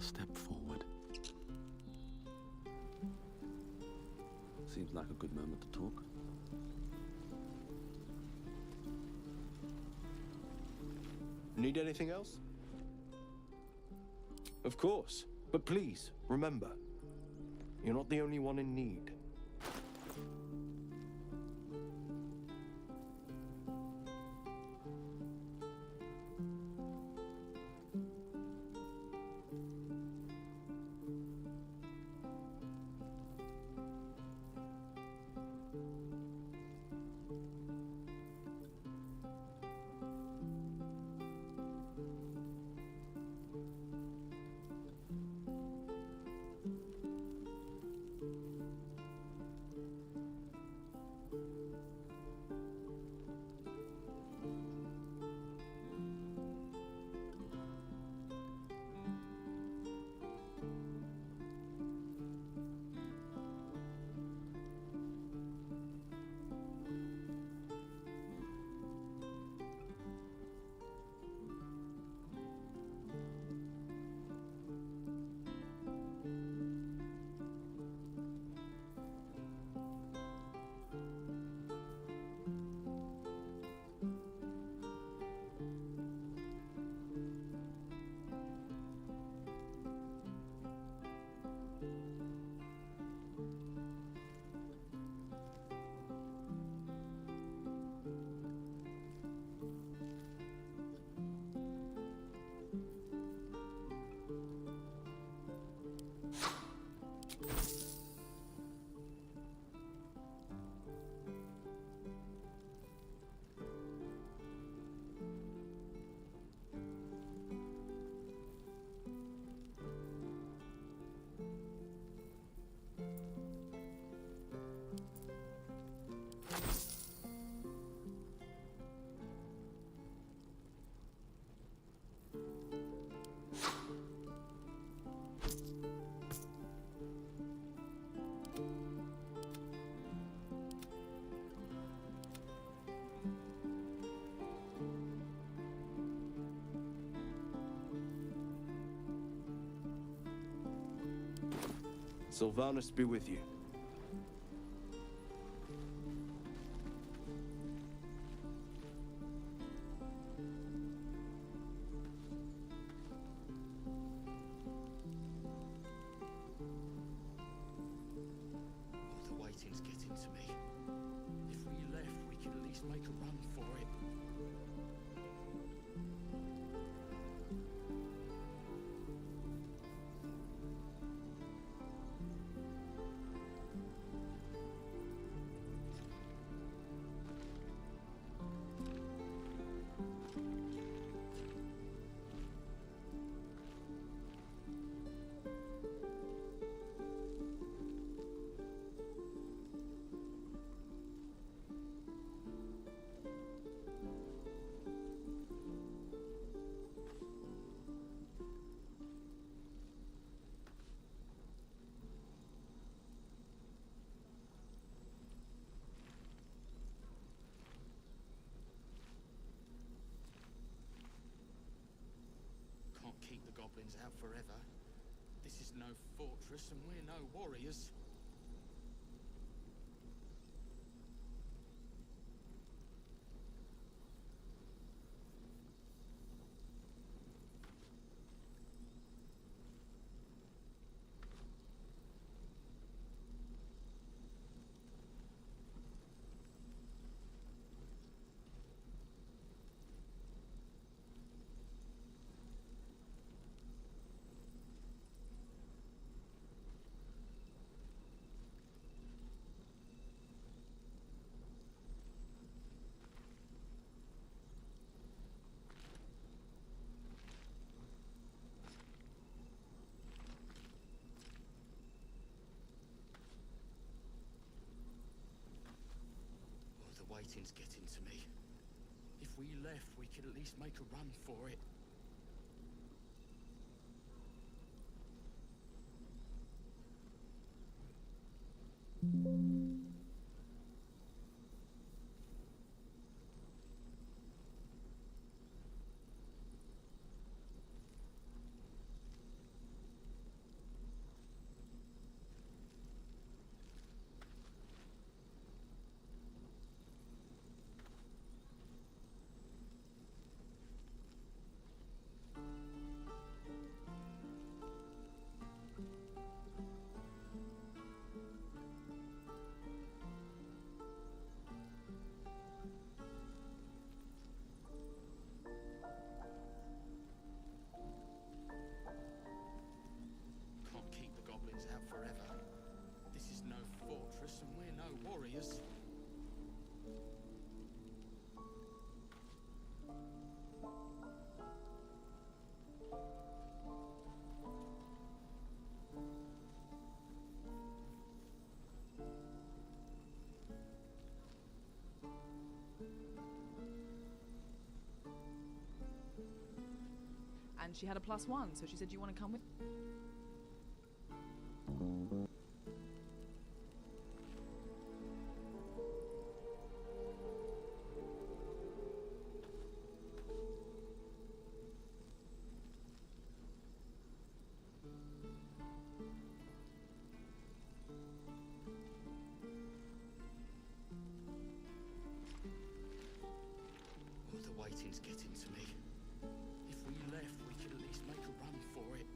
step forward. Seems like a good moment to talk. Need anything else? Of course. But please, remember, you're not the only one in need. Sylvanus be with you. Oh, the waiting's getting to me. If we left, we could at least make a run for it. Can't keep the goblins out forever. This is no fortress and we're no warriors. The waiting's getting to me. If we left, we could at least make a run for it. and she had a +1, so she said, "Do you want to come with?" Oh, the waiting's getting to me. If we left, we could at least make a run for it.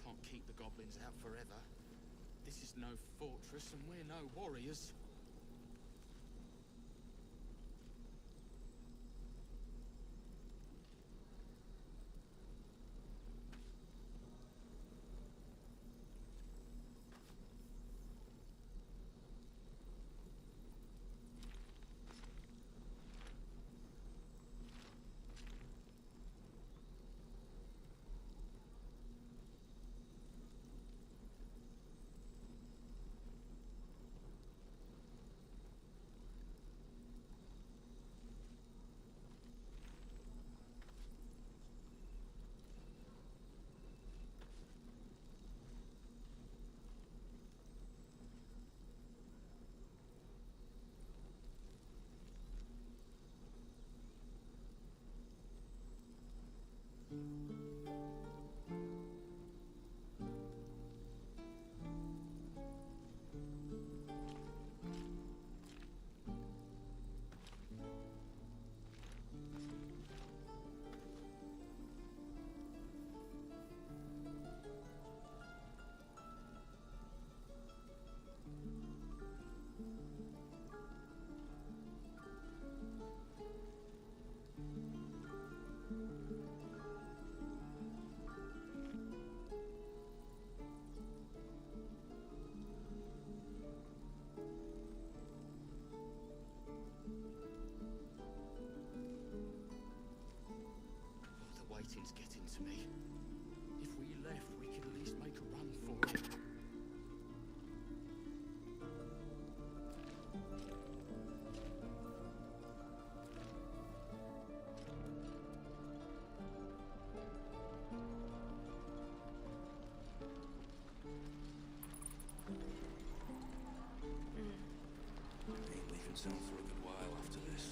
Can't keep the goblins out forever. This is no fortress, and we're no warriors. The waiting's getting to me. If we left, we could at least make a run for it. Ain't leaving town for a good while after this.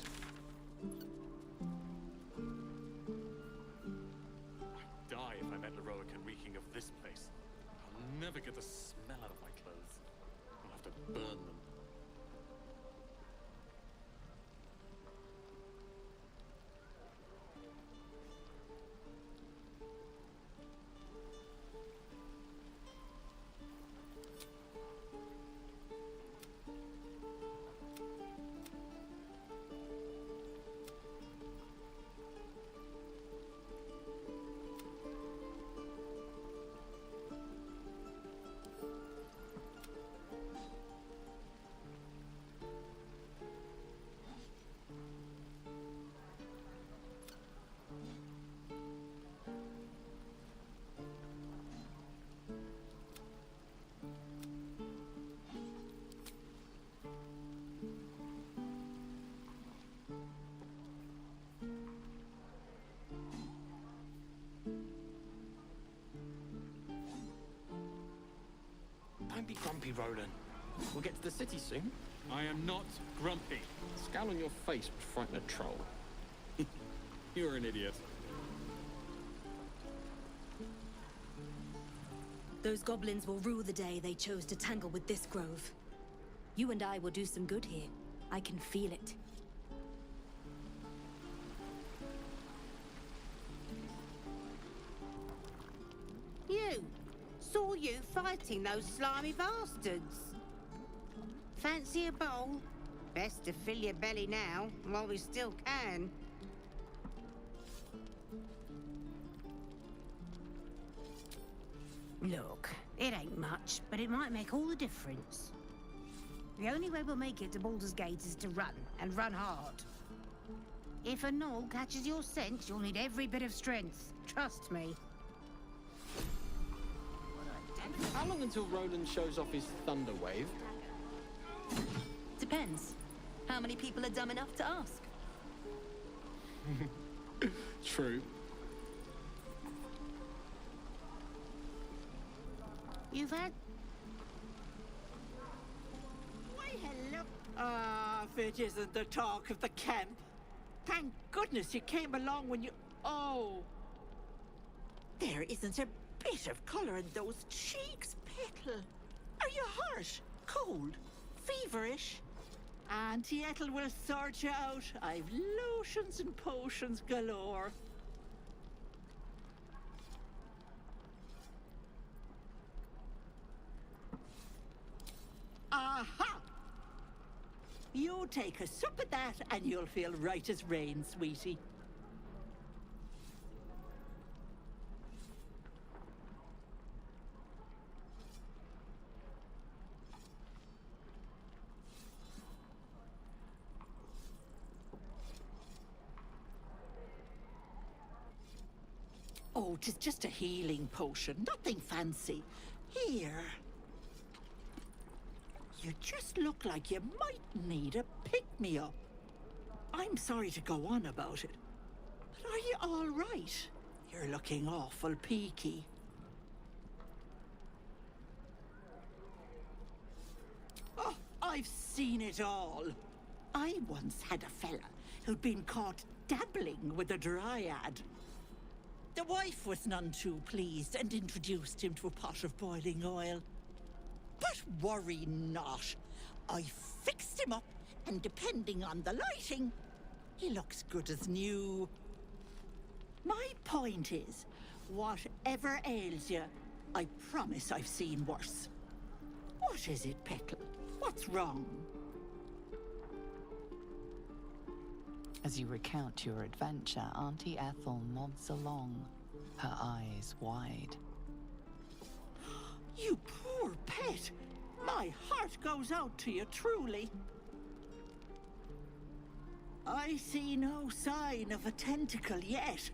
I'd die if I met Leroica reeking of this place. I'll never get the smell out of my clothes. I'll have to burn them. Don't be grumpy, Roland. We'll get to the city soon. I am not grumpy. The scowl on your face would frighten a troll. You're an idiot. Those goblins will rue the day they chose to tangle with this grove. You and I will do some good here. I can feel it. You! Saw you fighting those slimy bastards. Fancy a bowl? Best to fill your belly now, while we still can. Look, it ain't much, but it might make all the difference. The only way we'll make it to Baldur's Gate is to run, and run hard. If a gnoll catches your scent, you'll need every bit of strength. Trust me. How long until Roland shows off his thunder wave? Depends. How many people are dumb enough to ask? True. You've had... Why, hello. Ah, if it isn't the talk of the camp. Thank goodness you came along when you... Oh! There isn't a bit of colour in those cheeks, Petal. Are you hurt? Cold? Feverish? Auntie Ethel will sort you out. I've lotions and potions galore. Aha! You take a sup at that and you'll feel right as rain, sweetie. Oh, 'tis just a healing potion, nothing fancy. Here. You just look like you might need a pick-me-up. I'm sorry to go on about it, but are you all right? You're looking awful peaky. Oh, I've seen it all. I once had a fella who'd been caught dabbling with a dryad. The wife was none too pleased and introduced him to a pot of boiling oil. But worry not. I fixed him up, and depending on the lighting, he looks good as new. My point is, whatever ails you, I promise I've seen worse. What is it, Petal? What's wrong? As you recount your adventure, Auntie Ethel nods along, her eyes wide. You poor pet! My heart goes out to you, truly. I see no sign of a tentacle yet,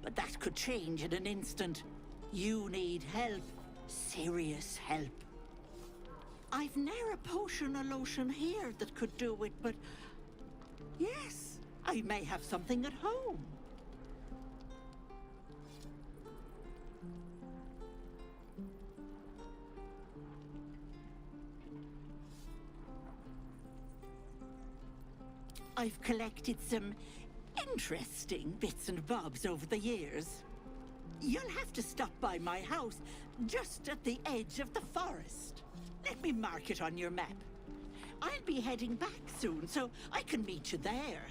but that could change in an instant. You need help. Serious help. I've ne'er a potion or lotion here that could do it, but... yes, I may have something at home. I've collected some interesting bits and bobs over the years. You'll have to stop by my house, just at the edge of the forest. Let me mark it on your map. I'll be heading back soon, so I can meet you there.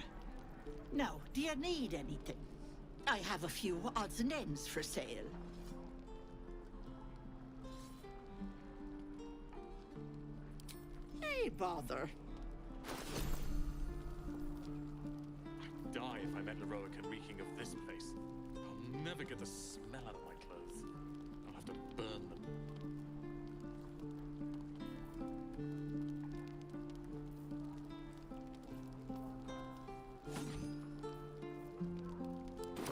Now, do you need anything? I have a few odds and ends for sale. Hey, bother. I'd die if I met Leroica reeking of this place. I'll never get the smell out of my clothes. I'll have to burn them.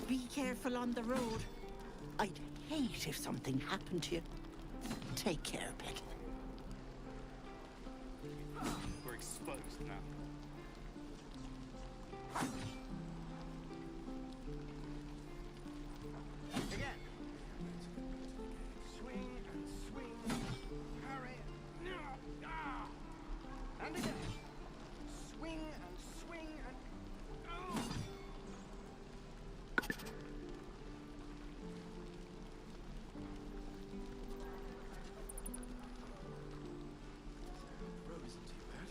Be careful on the road. I'd hate if something happened to you. Take care, Petal. We're exposed now. Again. Swing and swing. Hurry. And again. Swing and swing and... Row isn't too bad.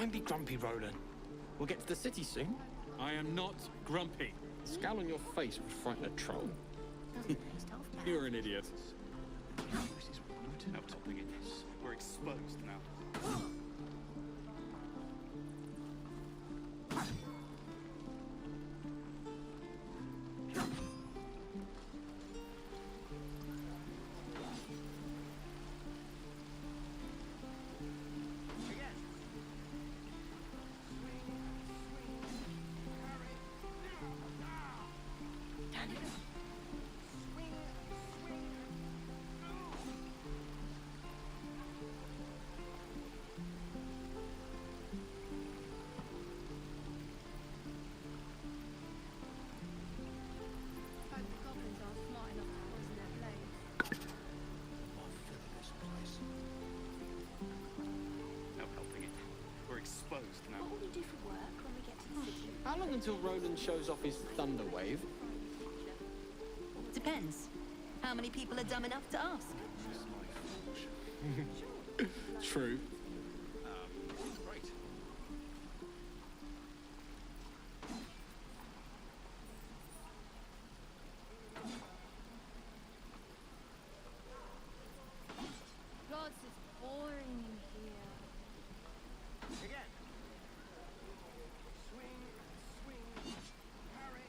Don't be grumpy, Roland. We'll get to the city soon. I am not grumpy. Scowl on your face would frighten a troll. You're an idiot. No topping it. We're exposed now. No helping it. We're exposed now. What will we do for work when we get to the city? How long until Roland shows off his thunder wave? Depends. How many people are dumb enough to ask? True. Right. God, it's boring in here. Again. Swing, parry.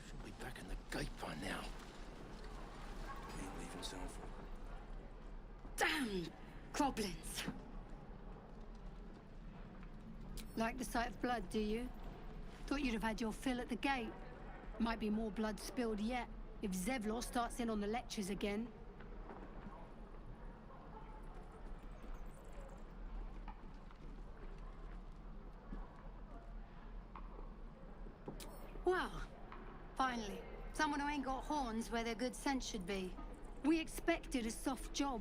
Should be back in the gate by now. Ain't leaving Southwood. Damn goblins! Like the sight of blood, do you? Thought you'd have had your fill at the gate. Might be more blood spilled yet, if Zevlor starts in on the lectures again. Well, finally. Someone who ain't got horns where their good sense should be. We expected a soft job.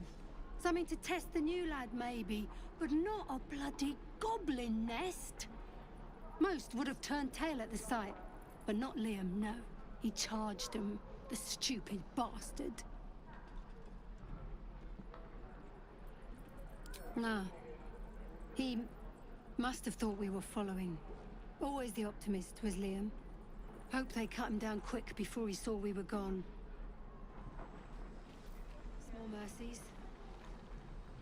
Something to test the new lad, maybe, but not a bloody goblin nest. Most would have turned tail at the sight, but not Liam, no. He charged him, the stupid bastard. No. He must have thought we were following. Always the optimist was Liam. Hoped they cut him down quick before he saw we were gone. Small mercies.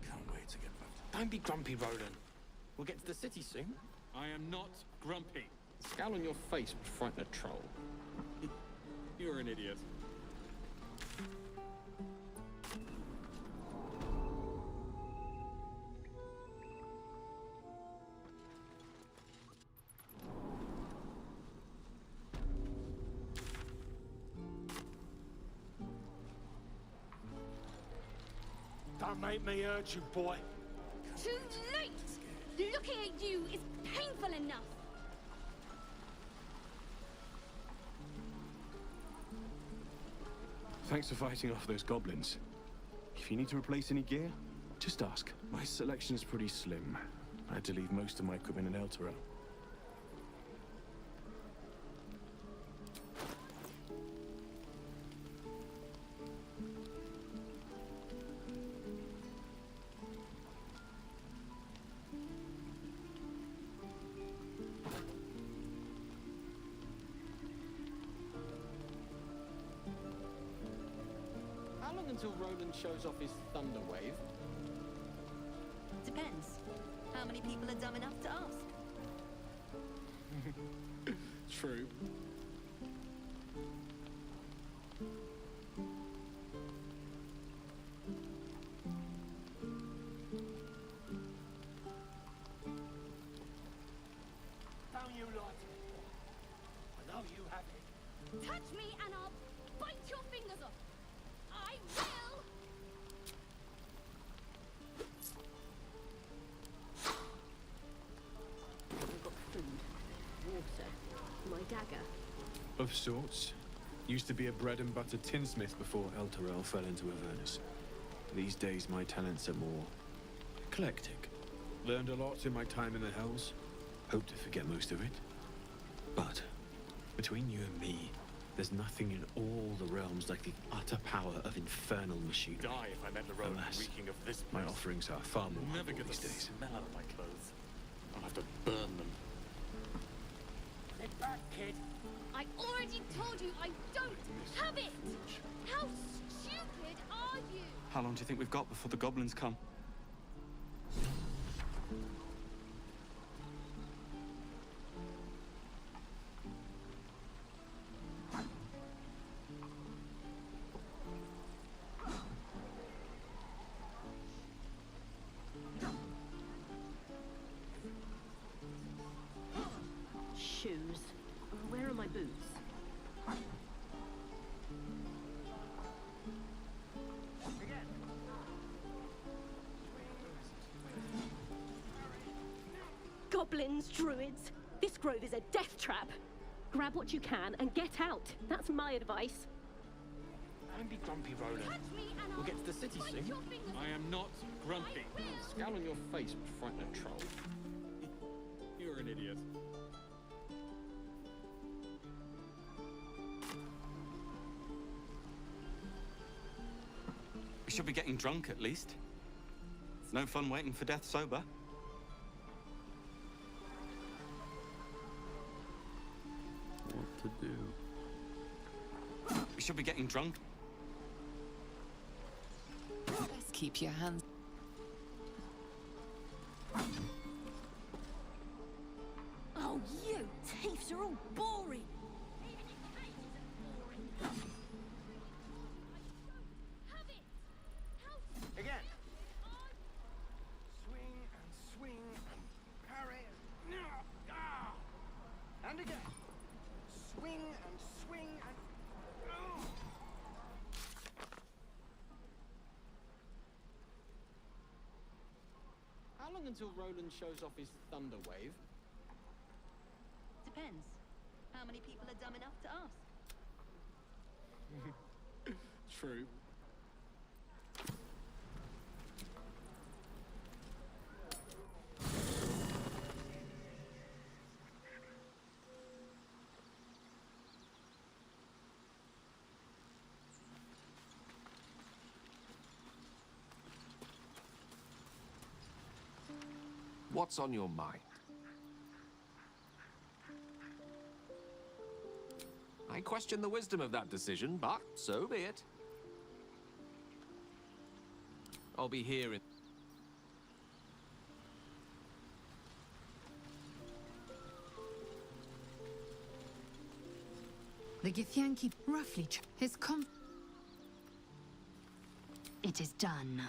Can't wait to get back. Don't be grumpy, Roland. We'll get to the city soon. I am not grumpy. Scowl on your face would frighten a troll. You're an idiot. Don't make me hurt you, boy. Too late! Looking at you is painful enough. Thanks for fighting off those goblins. If you need to replace any gear, just ask. My selection is pretty slim. I had to leave most of my equipment in Elturel. How long until Roland shows off his thunder wave? Depends. How many people are dumb enough to ask? True. Don't you lie to me, boy. I know you have it. Touch me and I'll bite your fingers off. I will! I've got food, water, my dagger. Of sorts. Used to be a bread and butter tinsmith before Elturel fell into Avernus. These days my talents are more eclectic. Learned a lot in my time in the Hells. Hope to forget most of it. But Between you and me, there's nothing in all the realms like the utter power of infernal machinery. Die if I met the road Alas, reeking of this my place. offerings are far more I'll never humble get the these days. smell out of my clothes. I'll have to burn them. Sit back, kid. I already told you I don't have it! How stupid are you? How long do you think we've got before the goblins come? Shoes. Where are my boots? Goblins, druids. This grove is a death trap. Grab what you can and get out. That's my advice. Don't be grumpy, Roland. We'll get to the city soon. I am not grumpy. Scowl on your face would frighten a troll. You're an idiot. We should be getting drunk at least. It's no fun waiting for death sober. What to do? We should be getting drunk. Best keep your hands. Oh, you thieves are all boring. Again. Swing and swing and parry. And again. Swing and swing and... How long until Roland shows off his thunder wave? Depends. How many people are dumb enough to ask? True. What's on your mind? I question the wisdom of that decision, but so be it. I'll be here in... The Githyanki roughly his It is done.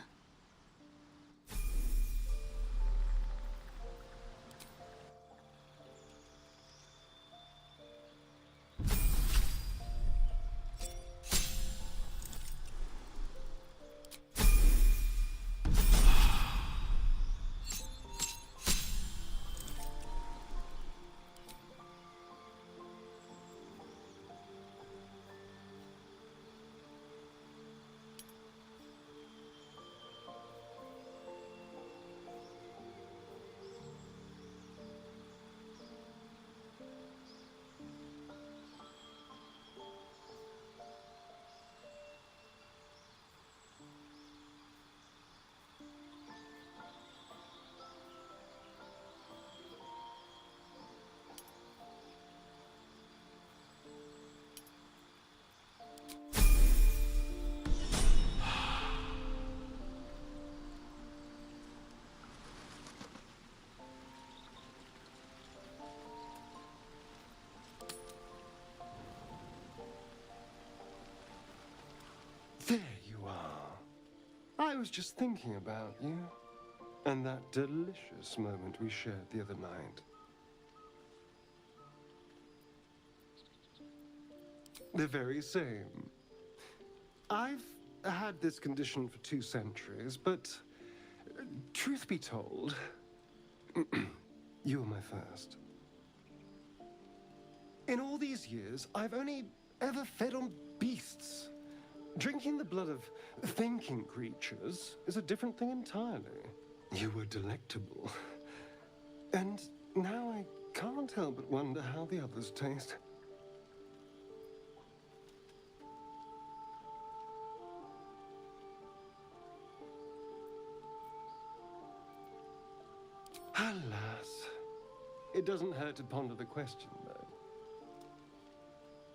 There you are. I was just thinking about you, and that delicious moment we shared the other night. The very same. I've had this condition for 2 centuries, but truth be told, you were my first. In all these years, I've only ever fed on beasts. Drinking the blood of thinking creatures is a different thing entirely. You were delectable. And now I can't help but wonder how the others taste. Alas, it doesn't hurt to ponder the question, though.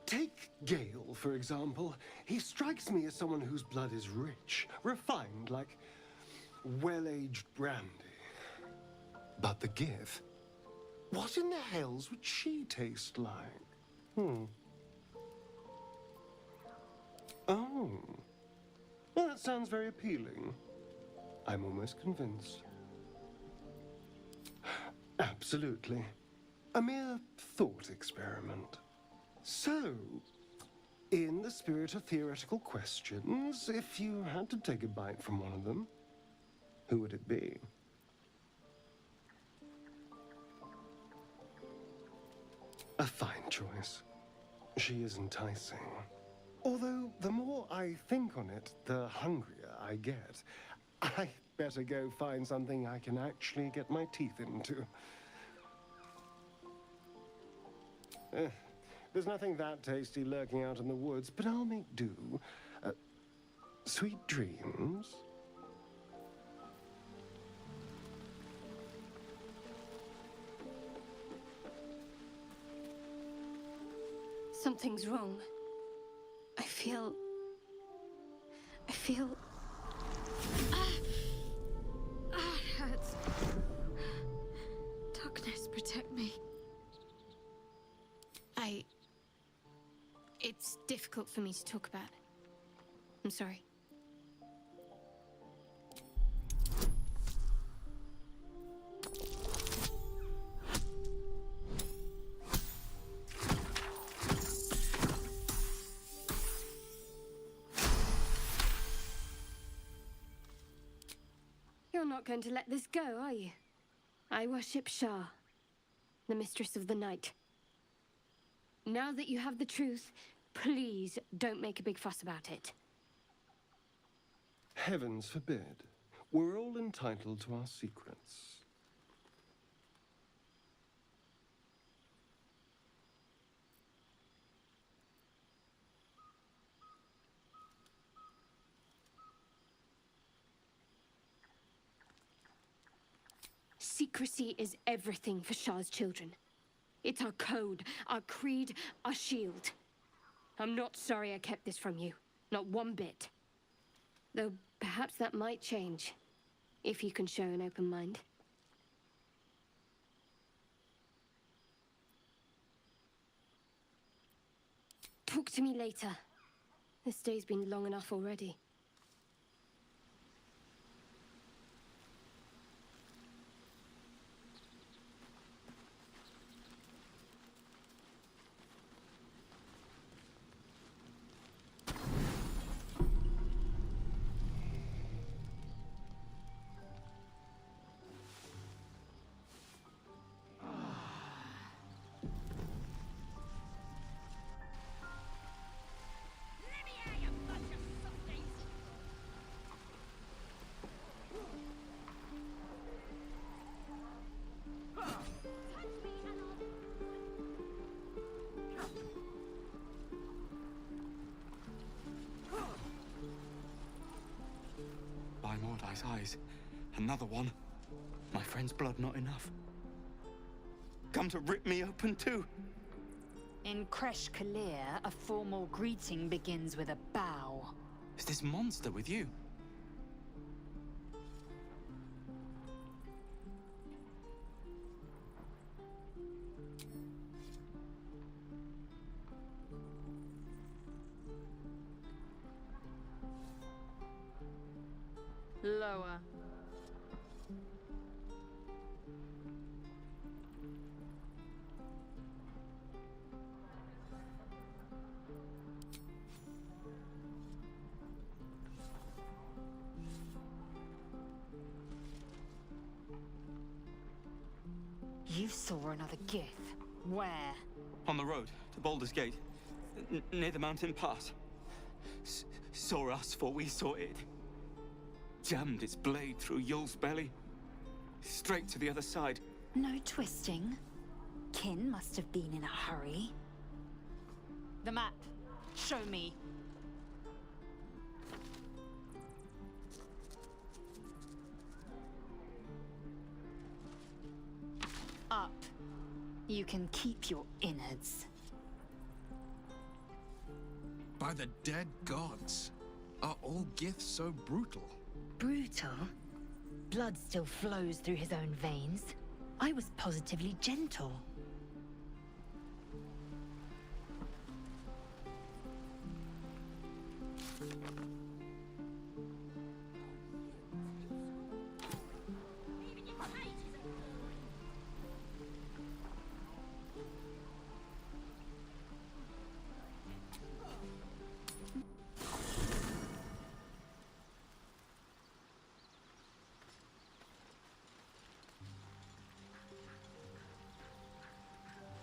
Take Gale, for example. He strikes me as someone whose blood is rich, refined, like well-aged brandy. But the Gith? What in the hells would she taste like? Oh. Well, that sounds very appealing. I'm almost convinced. Absolutely. A mere thought experiment. So, in the spirit of theoretical questions, if you had to take a bite from one of them, who would it be? A fine choice. She is enticing. Although, the more I think on it, the hungrier I get. I better go find something I can actually get my teeth into. There's nothing that tasty lurking out in the woods, but I'll make do. Sweet dreams. Something's wrong. I feel... it hurts. Darkness, protect me. It's difficult for me to talk about. I'm sorry. You're not going to let this go, are you? I worship Shah, the Mistress of the Night. Now that you have the truth, please don't make a big fuss about it. Heavens forbid. We're all entitled to our secrets. Secrecy is everything for Shah's children. It's our code, our creed, our shield. I'm not sorry I kept this from you. Not one bit. Though perhaps that might change, if you can show an open mind. Talk to me later. This day's been long enough already. By Mordai's eyes, another one. My friend's blood not enough. Come to rip me open too. In Kresh Kalir, a formal greeting begins with a bow. Is this monster with you? Lower. You saw another Gith. Where? On the road to Baldur's Gate, near the mountain pass. Saw us, for we saw it. Jammed its blade through Yul's belly. Straight to the other side. No twisting. Kin must have been in a hurry. The map. Show me. You can keep your innards. By the dead gods. Are all Giths so brutal? Brutal? Blood still flows through his own veins. I was positively gentle.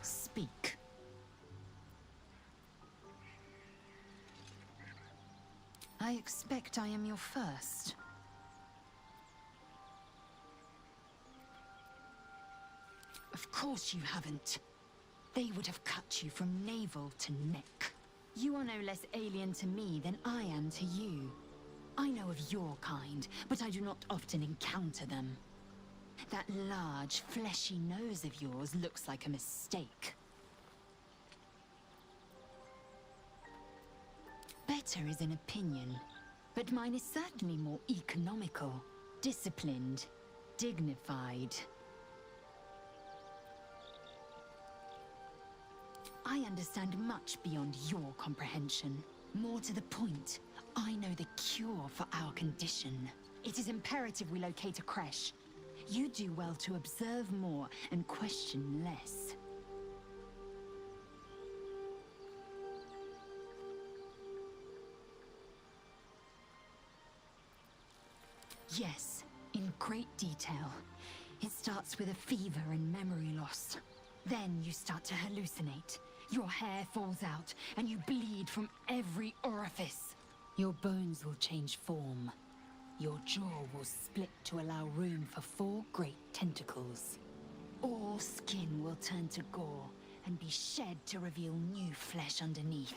Speak. I expect I am your first. Of course you haven't. They would have cut you from navel to neck. You are no less alien to me than I am to you. I know of your kind, but I do not often encounter them. That large, fleshy nose of yours looks like a mistake. Better is an opinion, but mine is certainly more economical, disciplined, dignified. I understand much beyond your comprehension. More to the point, I know the cure for our condition. It is imperative we locate a creche. You do well to observe more and question less. Yes, in great detail. It starts with a fever and memory loss. Then you start to hallucinate. Your hair falls out, and you bleed from every orifice. Your bones will change form. Your jaw will split to allow room for 4 great tentacles. All skin will turn to gore and be shed to reveal new flesh underneath.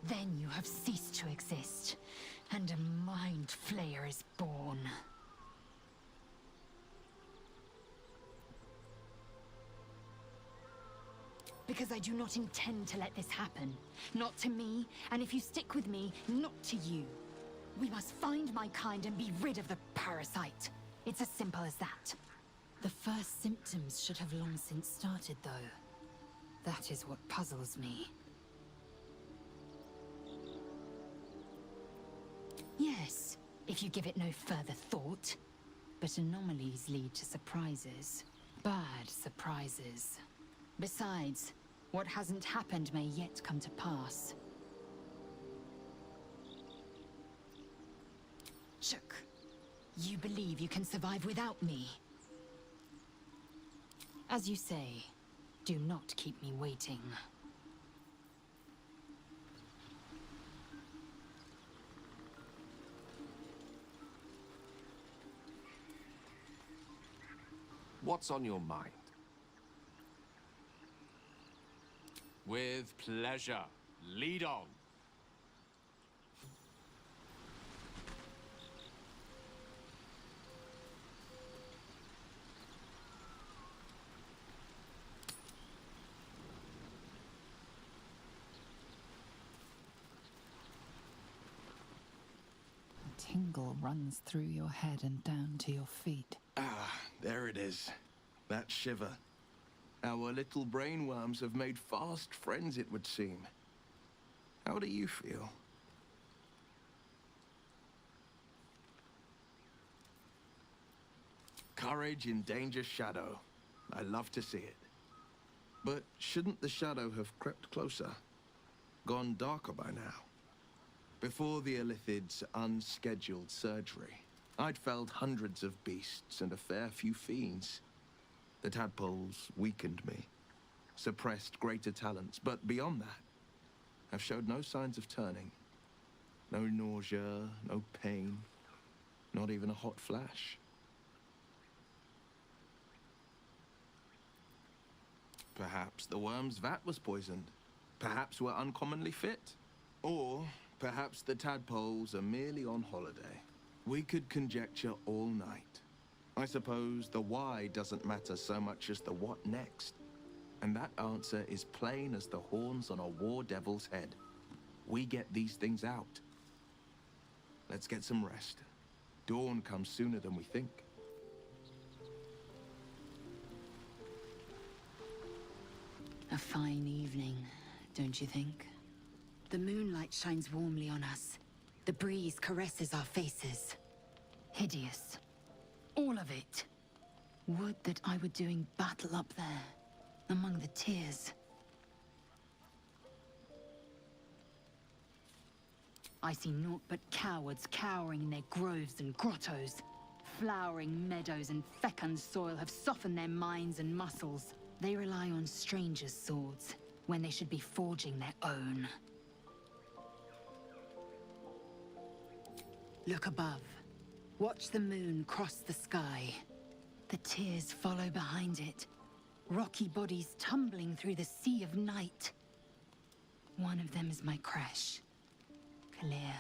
Then you have ceased to exist, and a mind flayer is born. Because I do not intend to let this happen. Not to me, and if you stick with me, not to you. We must find my kind and be rid of the parasite. It's as simple as that. The first symptoms should have long since started, though. That is what puzzles me. Yes, if you give it no further thought. But anomalies lead to surprises. Bad surprises. Besides, what hasn't happened may yet come to pass. Shook, you believe you can survive without me? As you say, do not keep me waiting. What's on your mind? With pleasure. Lead on. A tingle runs through your head and down to your feet. Ah, there it is. That shiver. Our little brainworms have made fast friends, it would seem. How do you feel? Courage in danger's shadow. I love to see it. But shouldn't the shadow have crept closer? Gone darker by now? Before the Illithid's unscheduled surgery, I'd felled hundreds of beasts and a fair few fiends. The tadpoles weakened me, suppressed greater talents, but beyond that, I've showed no signs of turning. No nausea, no pain, not even a hot flash. Perhaps the worm's vat was poisoned. Perhaps we're uncommonly fit. Or perhaps the tadpoles are merely on holiday. We could conjecture all night. I suppose the why doesn't matter so much as the what next. And that answer is plain as the horns on a war devil's head. We get these things out. Let's get some rest. Dawn comes sooner than we think. A fine evening, don't you think? The moonlight shines warmly on us. The breeze caresses our faces. Hideous. All of it. Would that I were doing battle up there, among the tears. I see naught but cowards cowering in their groves and grottos. Flowering meadows and fecund soil have softened their minds and muscles. They rely on strangers' swords, when they should be forging their own. Look above. Watch the moon cross the sky. The tears follow behind it. Rocky bodies tumbling through the sea of night. One of them is my crash. Clear.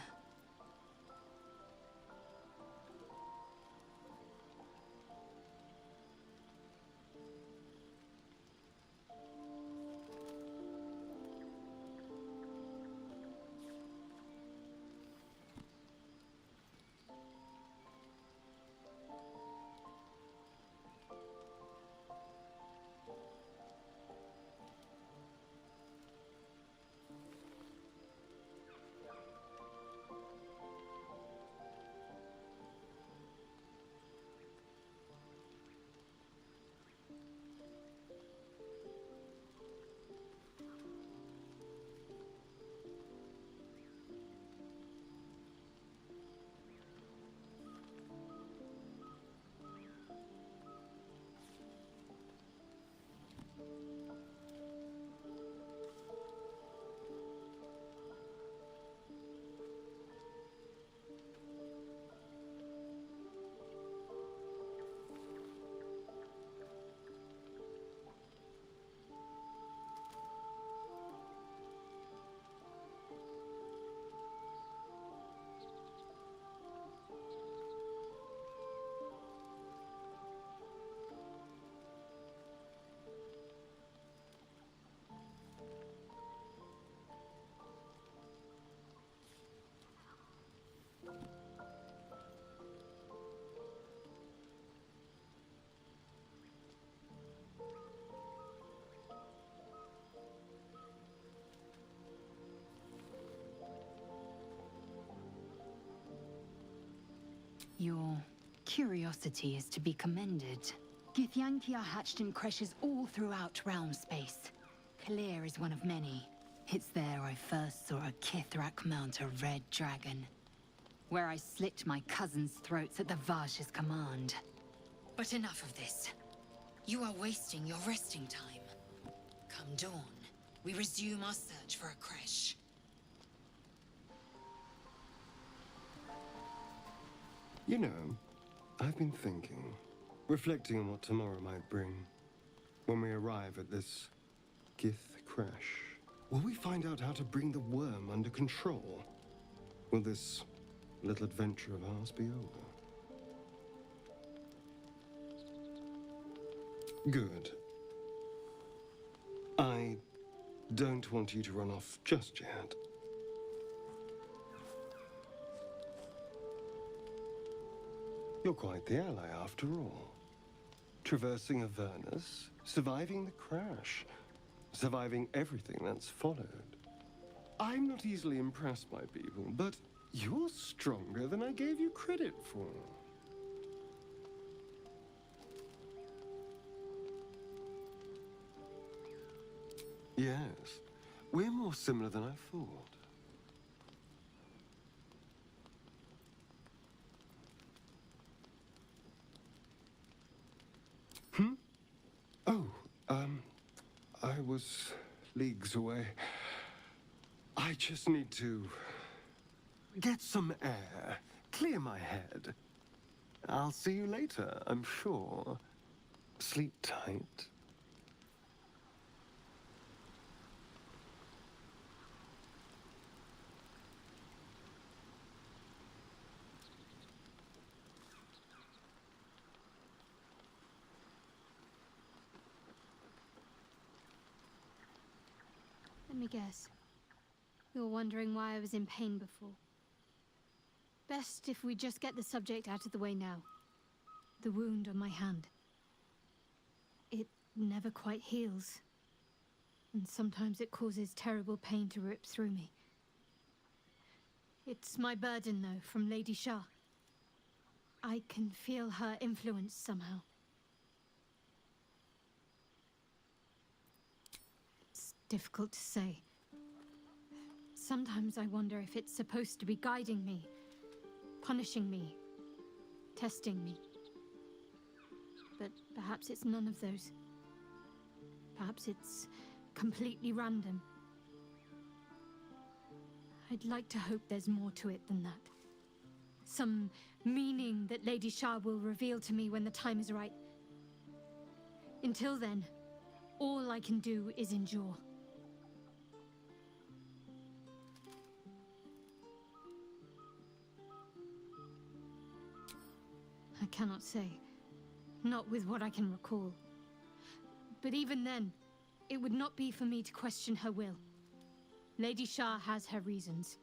Your curiosity is to be commended. Githyanki are hatched in creches all throughout realm space. Kalir is one of many. It's there I first saw a Kithrak mount a red dragon. Where I slit my cousins' throats at the Vash's command. But enough of this. You are wasting your resting time. Come dawn, we resume our search for a creche. You know, I've been thinking, reflecting on what tomorrow might bring. When we arrive at this Gith crash, will we find out how to bring the worm under control? Will this little adventure of ours be over? Good. I don't want you to run off just yet. You're quite the ally, after all. Traversing Avernus, surviving the crash, surviving everything that's followed. I'm not easily impressed by people, but you're stronger than I gave you credit for. Yes, we're more similar than I thought. I was leagues away. I just need to get some air, clear my head. I'll see you later, I'm sure. Sleep tight. Let me guess. You're wondering why I was in pain before. Best if we just get the subject out of the way now. The wound on my hand. It never quite heals. And sometimes it causes terrible pain to rip through me. It's my burden, though, from Lady Shah. I can feel her influence somehow. It's difficult to say. Sometimes I wonder if it's supposed to be guiding me, punishing me, testing me. But perhaps it's none of those. Perhaps it's completely random. I'd like to hope there's more to it than that. Some meaning that Lady Shah will reveal to me when the time is right. Until then, all I can do is endure. I cannot say. Not with what I can recall. But even then, it would not be for me to question her will. Lady Shah has her reasons.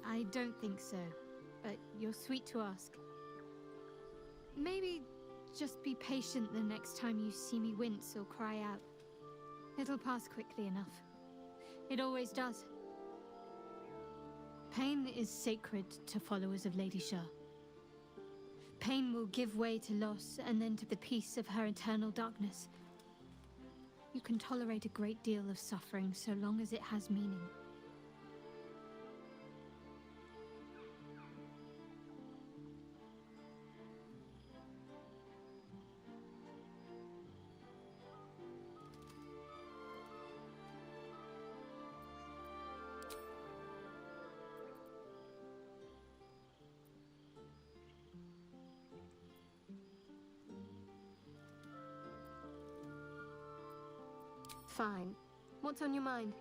I don't think so, but you're sweet to ask. Maybe just be patient the next time you see me wince or cry out. It'll pass quickly enough. It always does. Pain is sacred to followers of Lady Shah. Pain will give way to loss and then to the peace of her eternal darkness. You can tolerate a great deal of suffering so long as it has meaning. Fine. What's on your mind?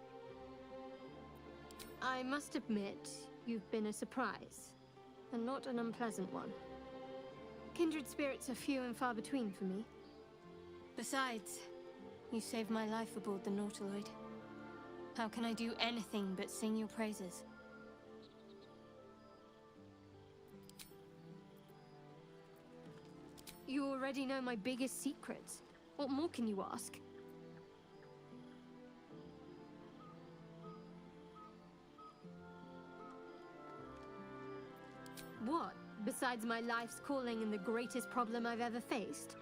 I must admit, you've been a surprise, and not an unpleasant one. Kindred spirits are few and far between for me. Besides, you saved my life aboard the Nautiloid. How can I do anything but sing your praises? You already know my biggest secrets. What more can you ask? What? Besides my life's calling and the greatest problem I've ever faced?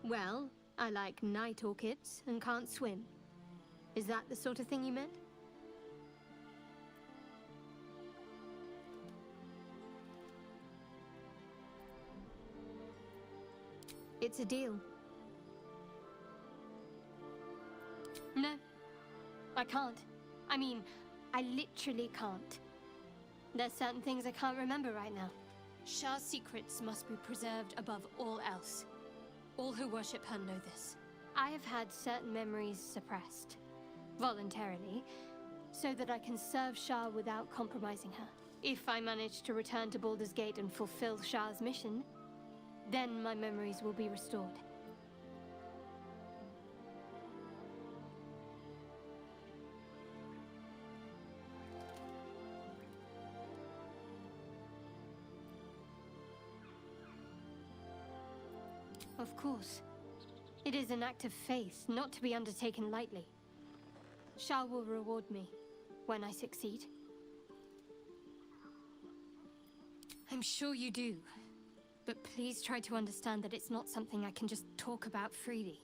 Well, I like night orchids and can't swim. Is that the sort of thing you meant? It's a deal. No, I can't. I mean, I literally can't. There's certain things I can't remember right now. Shah's secrets must be preserved above all else. All who worship her know this. I have had certain memories suppressed, voluntarily, so that I can serve Shah without compromising her. If I manage to return to Baldur's Gate and fulfill Shah's mission, then my memories will be restored. Of course. It is an act of faith, not to be undertaken lightly. Shah will reward me when I succeed. I'm sure you do. But please try to understand that it's not something I can just talk about freely.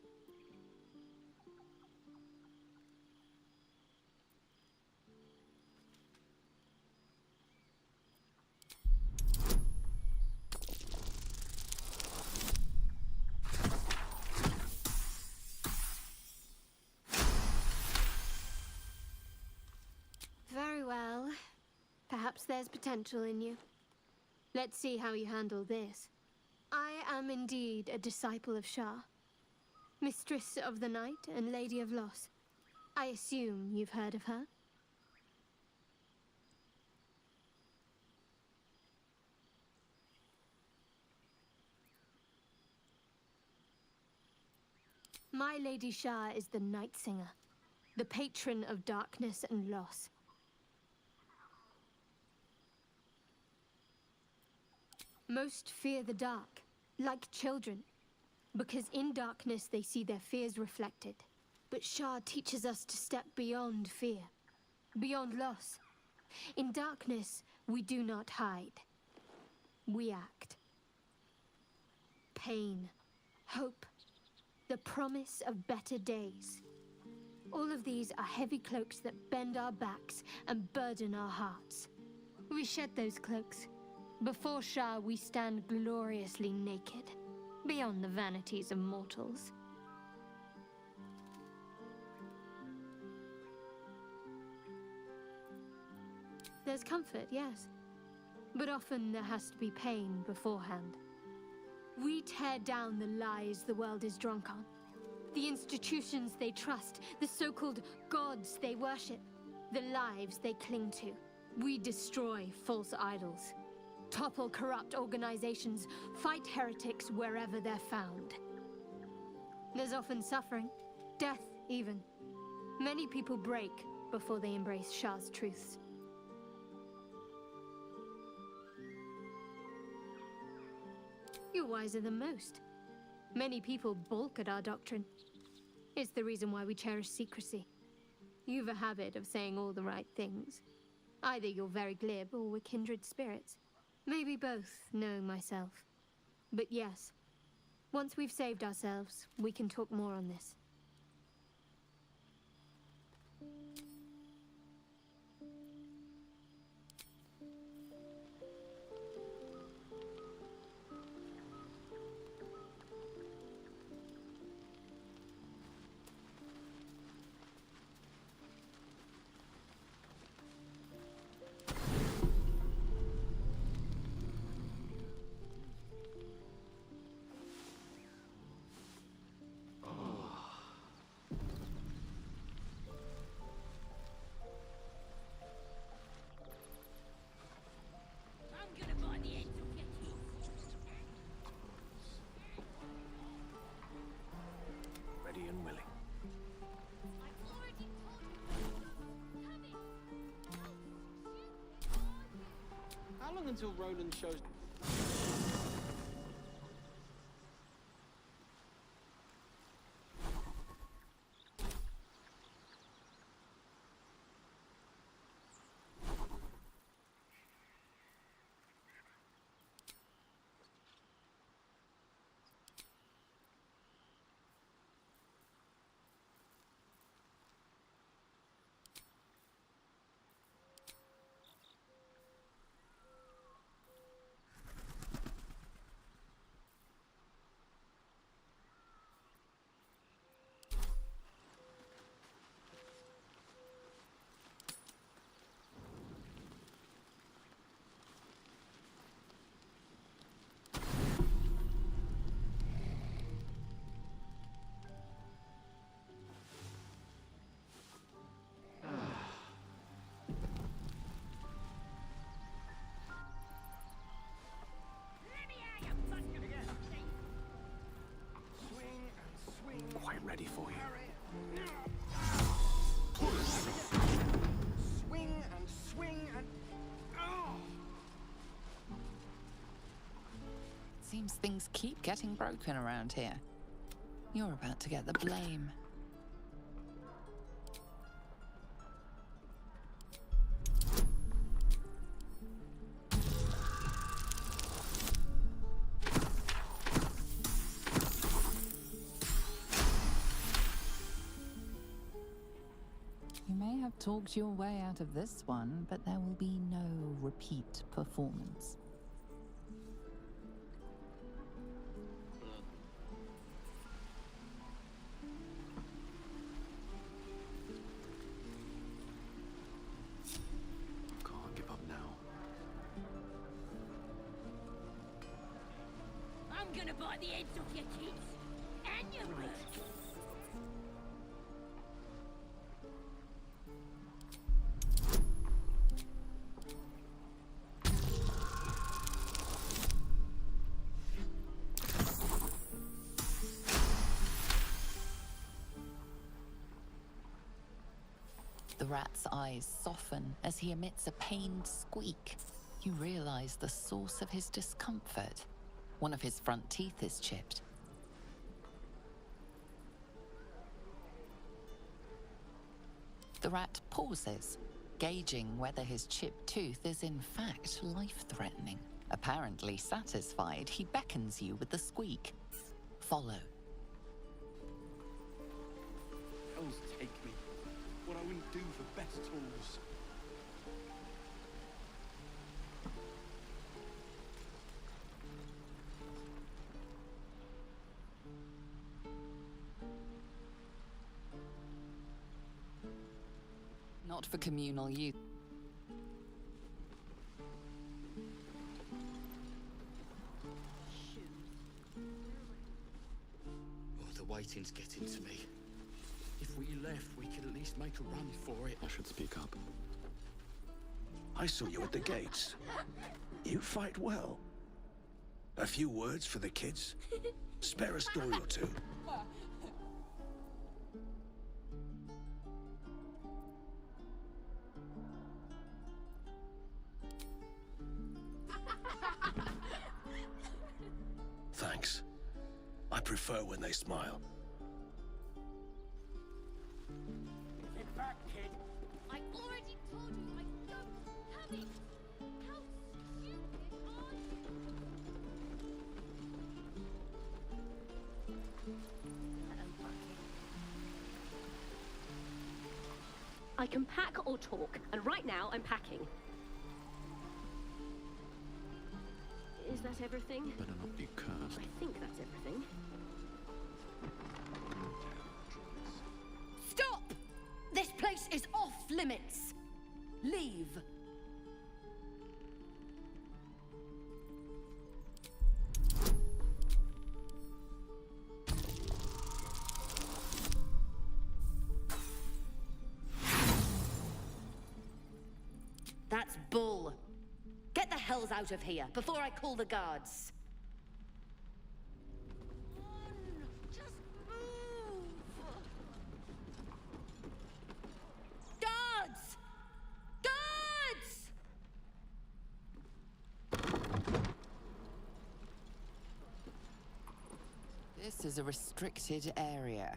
Very well. Perhaps there's potential in you. Let's see how you handle this. I am indeed a disciple of Shah, Mistress of the Night and Lady of Loss. I assume you've heard of her? My Lady Shah is the Night Singer, the patron of darkness and loss. Most fear the dark, like children, because in darkness they see their fears reflected. But Shah teaches us to step beyond fear, beyond loss. In darkness, we do not hide. We act. Pain, hope, the promise of better days. All of these are heavy cloaks that bend our backs and burden our hearts. We shed those cloaks. Before Shah, we stand gloriously naked, beyond the vanities of mortals. There's comfort, yes. But often there has to be pain beforehand. We tear down the lies the world is drunk on. The institutions they trust, the so-called gods they worship, the lives they cling to. We destroy false idols, topple corrupt organizations, fight heretics wherever they're found. There's often suffering, death even. Many people break before they embrace Shah's truths. You're wiser than most. Many people balk at our doctrine. It's the reason why we cherish secrecy. You've a habit of saying all the right things. Either you're very glib or we're kindred spirits. Maybe both, knowing myself. But yes, once we've saved ourselves, we can talk more on this. Ready and willing. How long until Roland shows... Quite ready for you. Swing and swing and... Oh! Seems things keep getting broken around here. You're about to get the blame. You may have talked your way out of this one, but there will be no repeat performance. Can't give up now. I'm gonna bite the heads off your kids and your birds. The rat's eyes soften as he emits a pained squeak. You realize the source of his discomfort. One of his front teeth is chipped. The rat pauses, gauging whether his chipped tooth is in fact life-threatening. Apparently satisfied, he beckons you with the squeak. Follow. Hells take me. What I wouldn't do for best tools. Not for communal use. Oh, the waiting's getting to me. If we left, we could at least make a run for it. I should speak up. I saw you at the gates. You fight well. A few words for the kids? Spare a story or two. Thanks. I prefer when they smile. Get back, kid. I already told you I don't have it. How stupid are you? I can pack or talk, and right now I'm packing. Is that everything? Better not be cursed. I think that's everything. Stop! This place is off limits. Leave. That's bull. Get the hells out of here before I call the guards. Guards! Guards! This is a restricted area.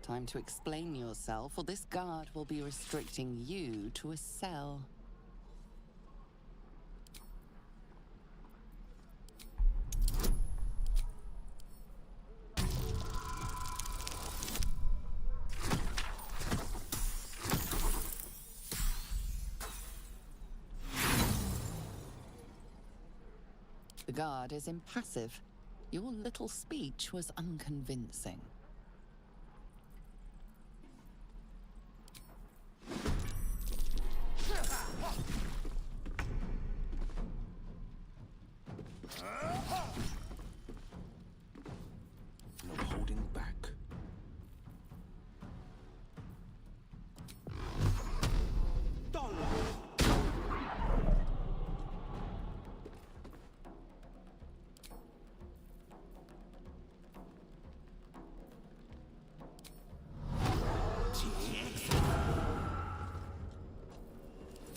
Time to explain yourself, or this guard will be restricting you to a cell. The guard is impassive. Your little speech was unconvincing. No holding back.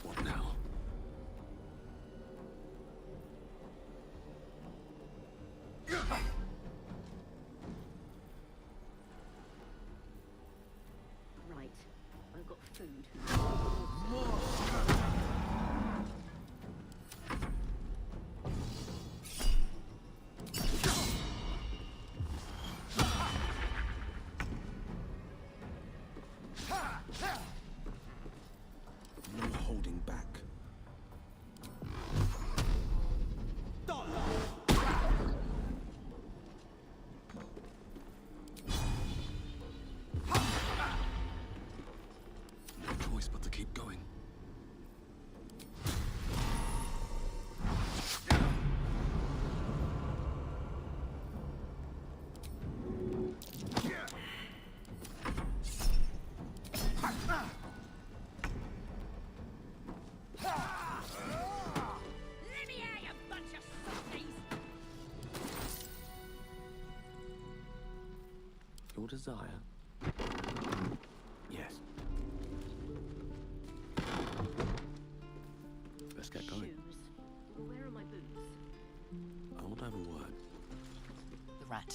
What now? Right. I've got food. No holding back. No choice but to keep going. Let me out, you bunch of softies! Your desire? Yes.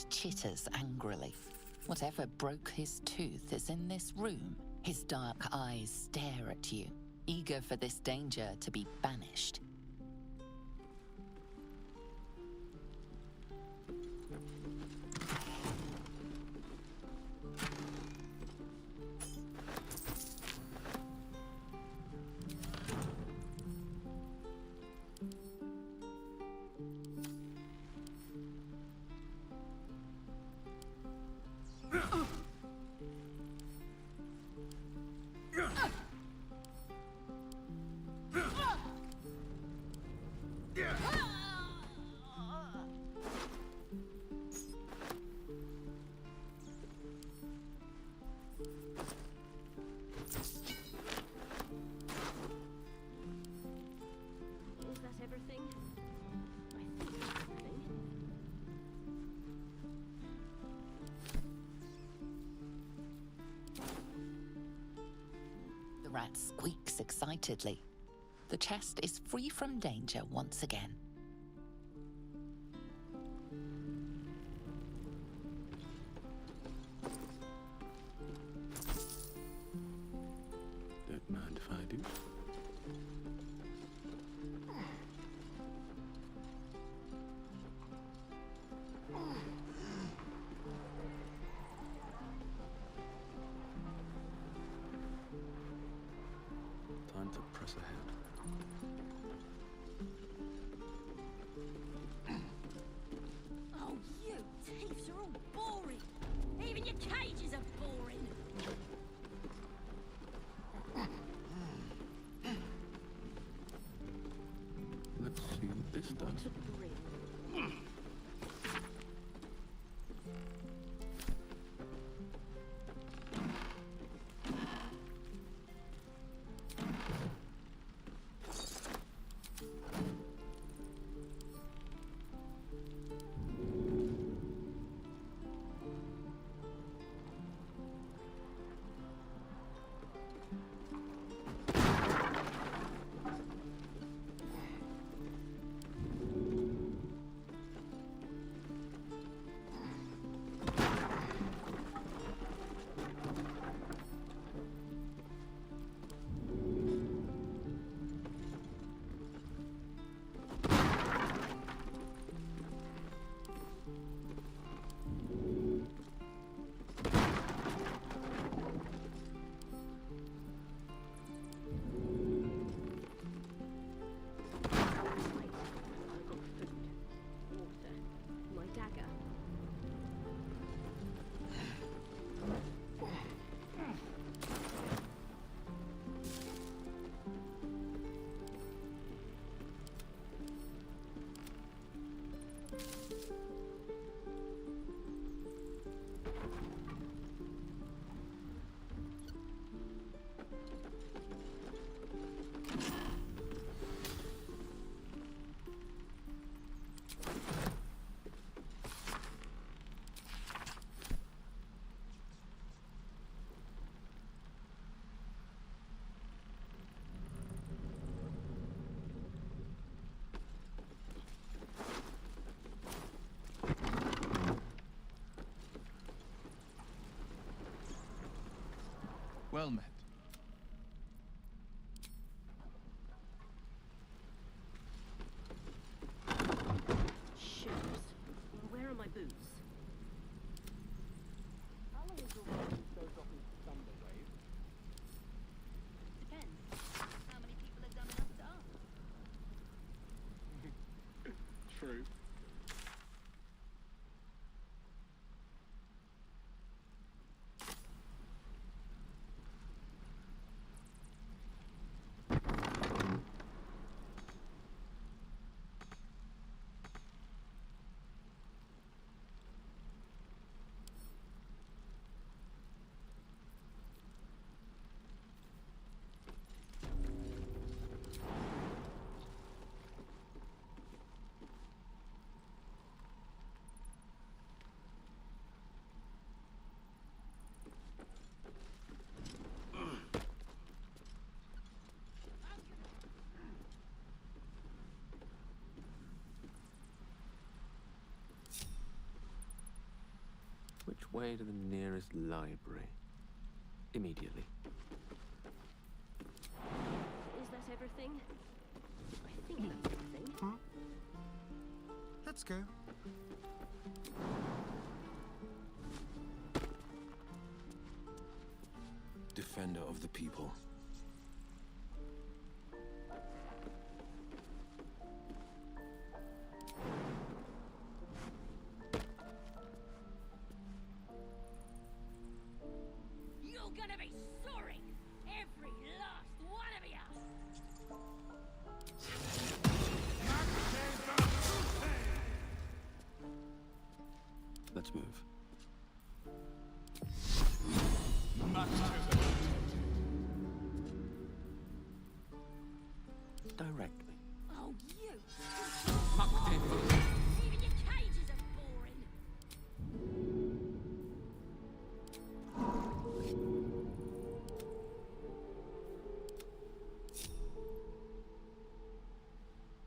rat chitters angrily. Whatever broke his tooth is in this room. His dark eyes stare at you, eager for this danger to be banished. Is that everything? I think that's everything. The rat squeaks excitedly. The chest is free from danger once again. Don't mind if I do. Time to press ahead. Oh, you thieves are all boring. Even your cages are boring. Let's see what this does. Well met. Shoes. Where are my boots? How long until Roland shows off his thunder wave? Depends. How many people are dumb enough to ask? True. way to the nearest library. Immediately. Is that everything? I think that's everything. Let's go. Defender of the people. You're gonna be sorry, every last one of you. Let's move. Directly. Oh, you! Even your cages are boring.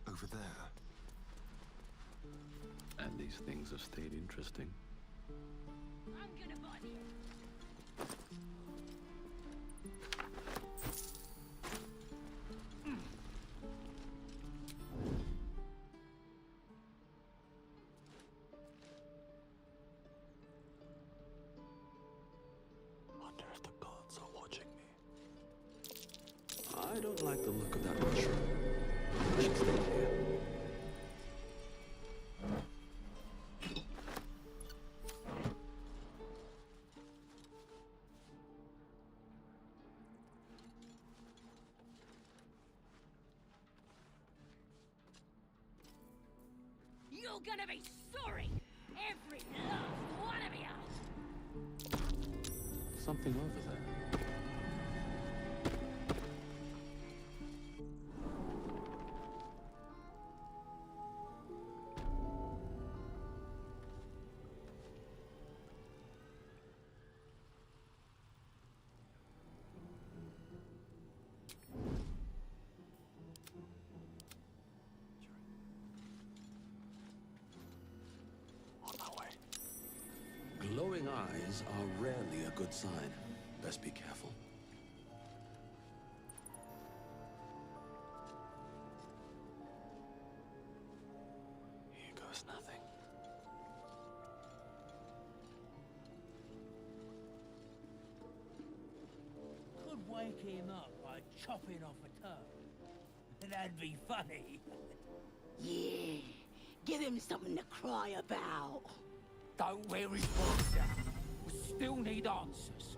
Over there. And these things have stayed interesting. I'm gonna body you. Wonder if the gods are watching me. I don't like the look of that mushroom. I should stay here. You're gonna be sorry, every last one of you. Something over there. On my way. Glowing eyes are rarely a good sign. Best be careful. Here goes nothing. Could wake him up by chopping off a toe. That'd be funny. Yeah, give him something to cry about. Don't wear his voice down. We still need answers.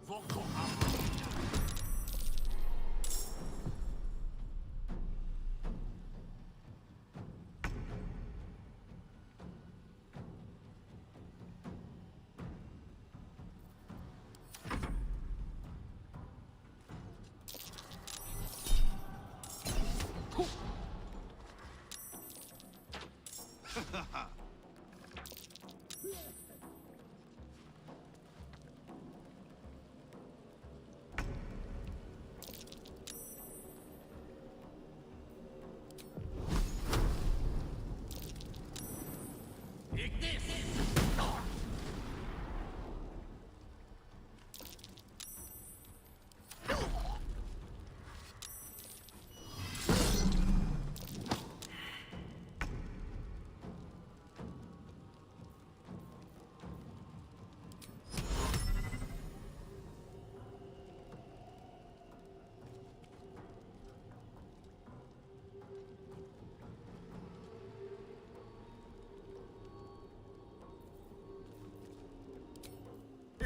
Vocal up.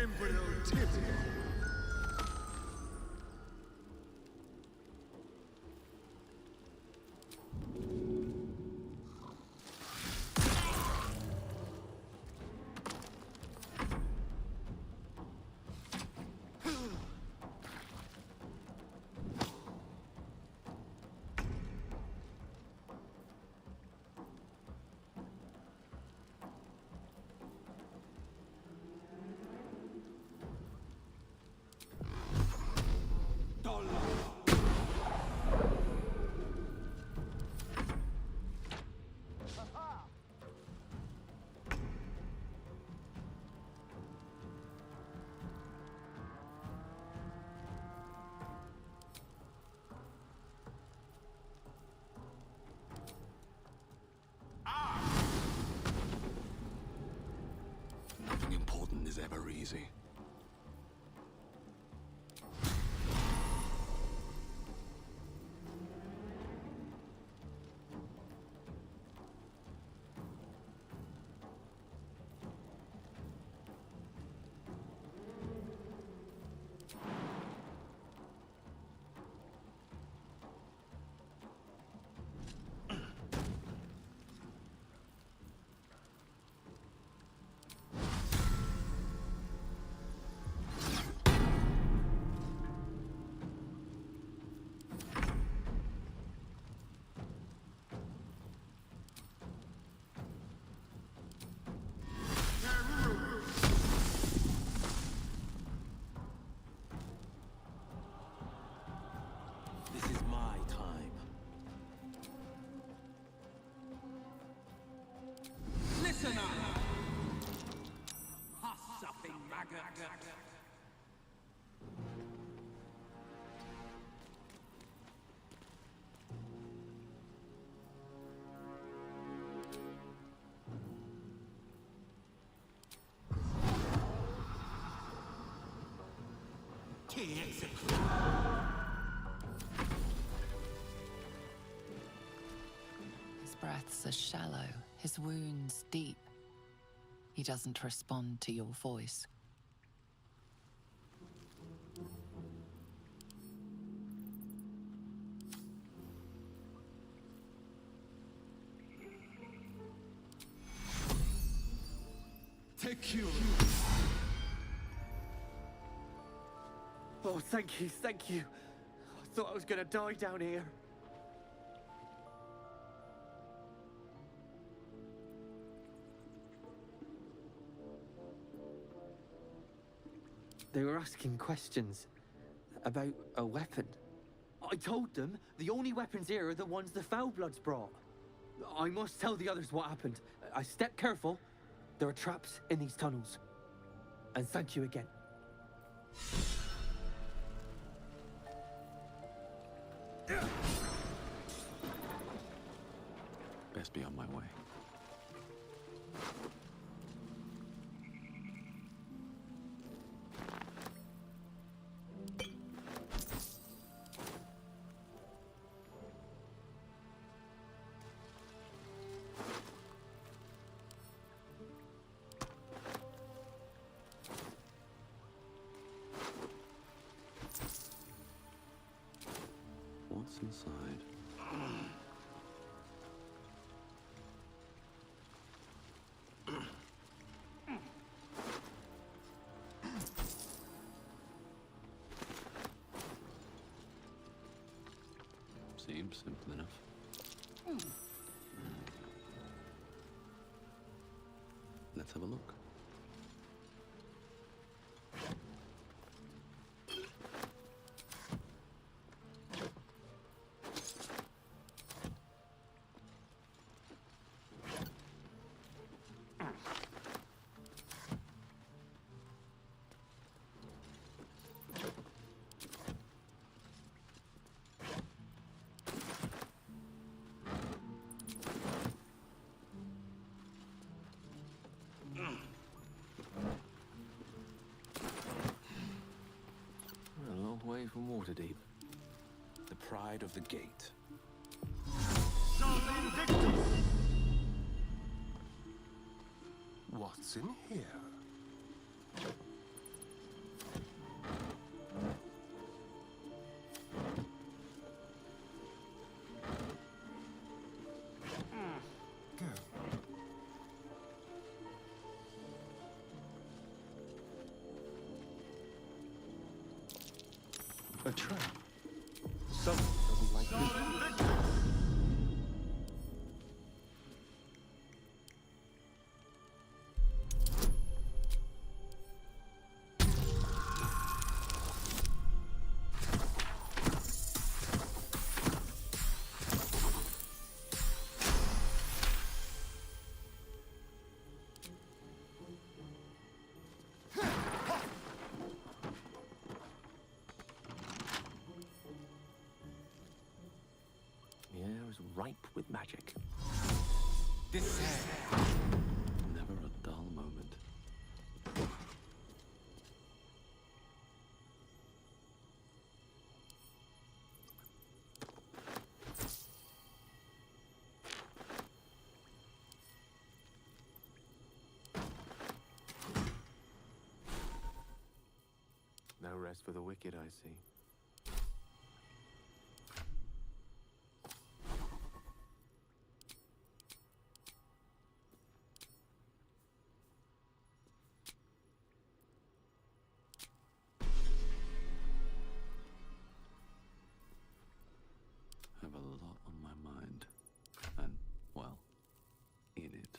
Embryo typical. easy. This is my time. Listen up! Huss-supping maggot! His breaths are shallow, his wounds deep. He doesn't respond to your voice. Take you. Oh, thank you, thank you. I thought I was gonna die down here. They were asking questions about a weapon. I told them the only weapons here are the ones the Foulbloods brought. I must tell the others what happened. I step careful. There are traps in these tunnels. And thank you again. Best be on my way. What's inside? Seems simple enough. Let's have a look. A long way from Waterdeep. The pride of the gate. What's in here? A trap. Someone doesn't like this. The air is ripe with magic. This Never a dull moment. No rest for the wicked, I see. I have a lot on my mind. And, well, in it.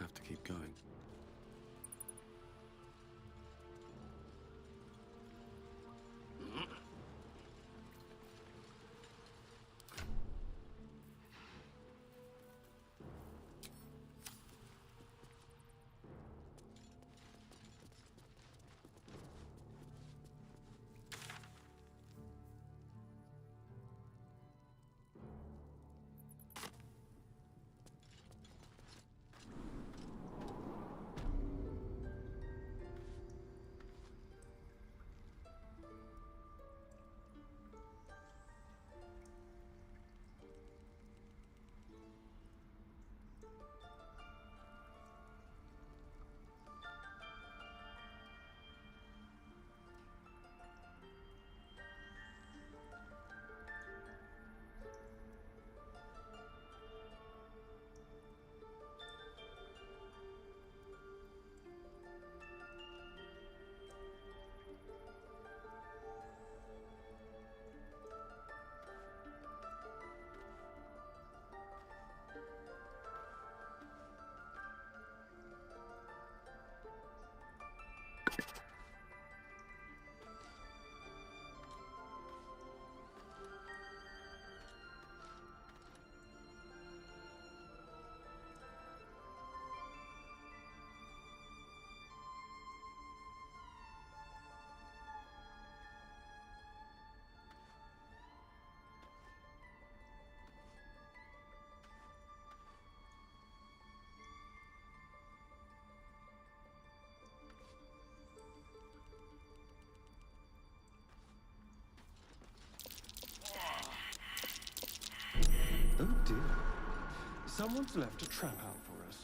Have to keep going. Someone's left a trap out for us.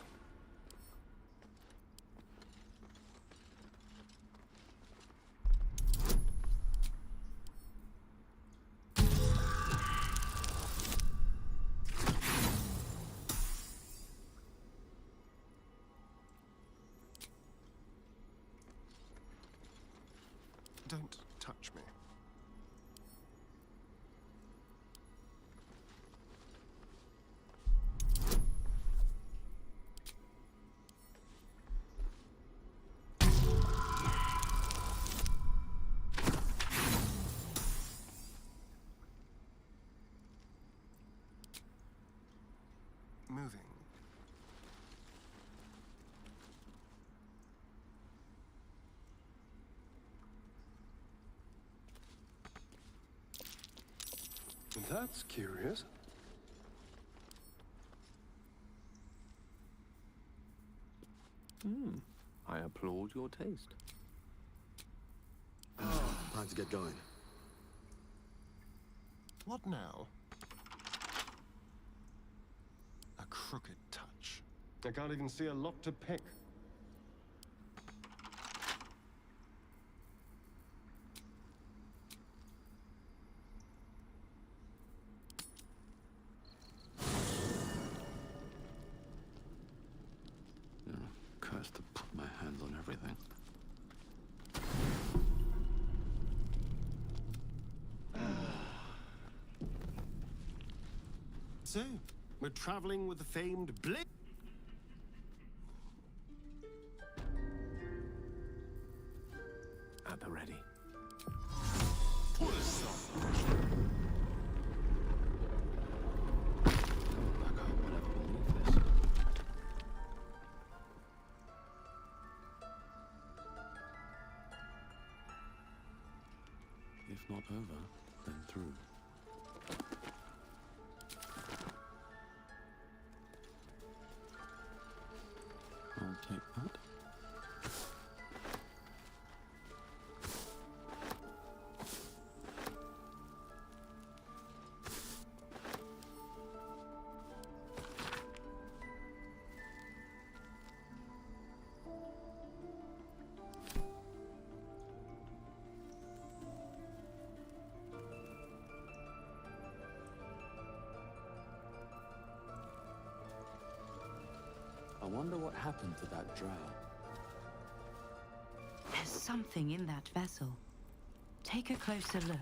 Don't touch me. Moving. That's curious. I applaud your taste. Time to get going. What now? A crooked touch. I can't even see a lock to pick. Curse to put my hands on everything. So, we're traveling with the famed Blade. At the ready. Pull us off. If not over, then through. I'll take that. I wonder what happened to that drow. There's something in that vessel. Take a closer look.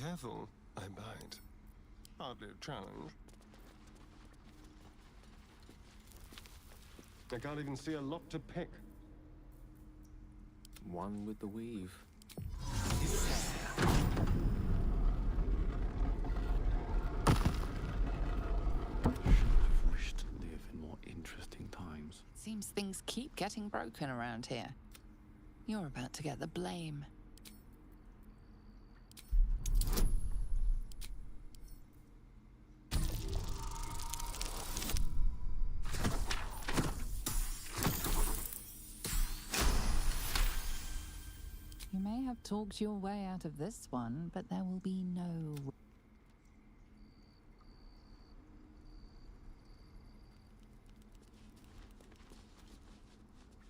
Careful, I bite. Hardly a challenge. I can't even see a lock to pick. One with the weave. Wished to live in more interesting times. Seems things keep getting broken around here. You're about to get the blame. You may have talked your way out of this one, but there will be no...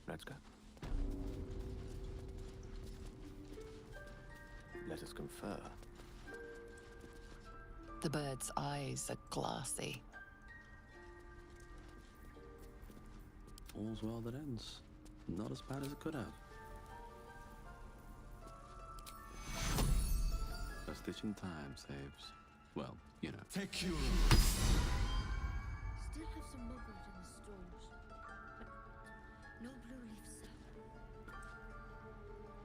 Let's go. Let us confer. The bird's eyes are glassy. All's well that ends. Not as bad as it could have. A stitch in time saves, well, you know. Take you. Still have some mugwort in the stores, but no blue leaf sap.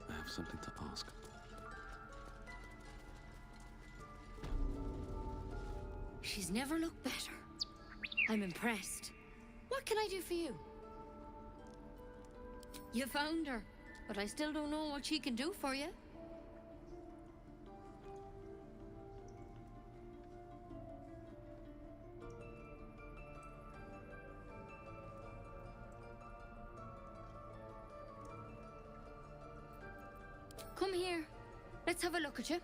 I have something to ask. She's never looked better. I'm impressed. What can I do for you? You found her, but I still don't know what she can do for you. Come here. Let's have a look at you.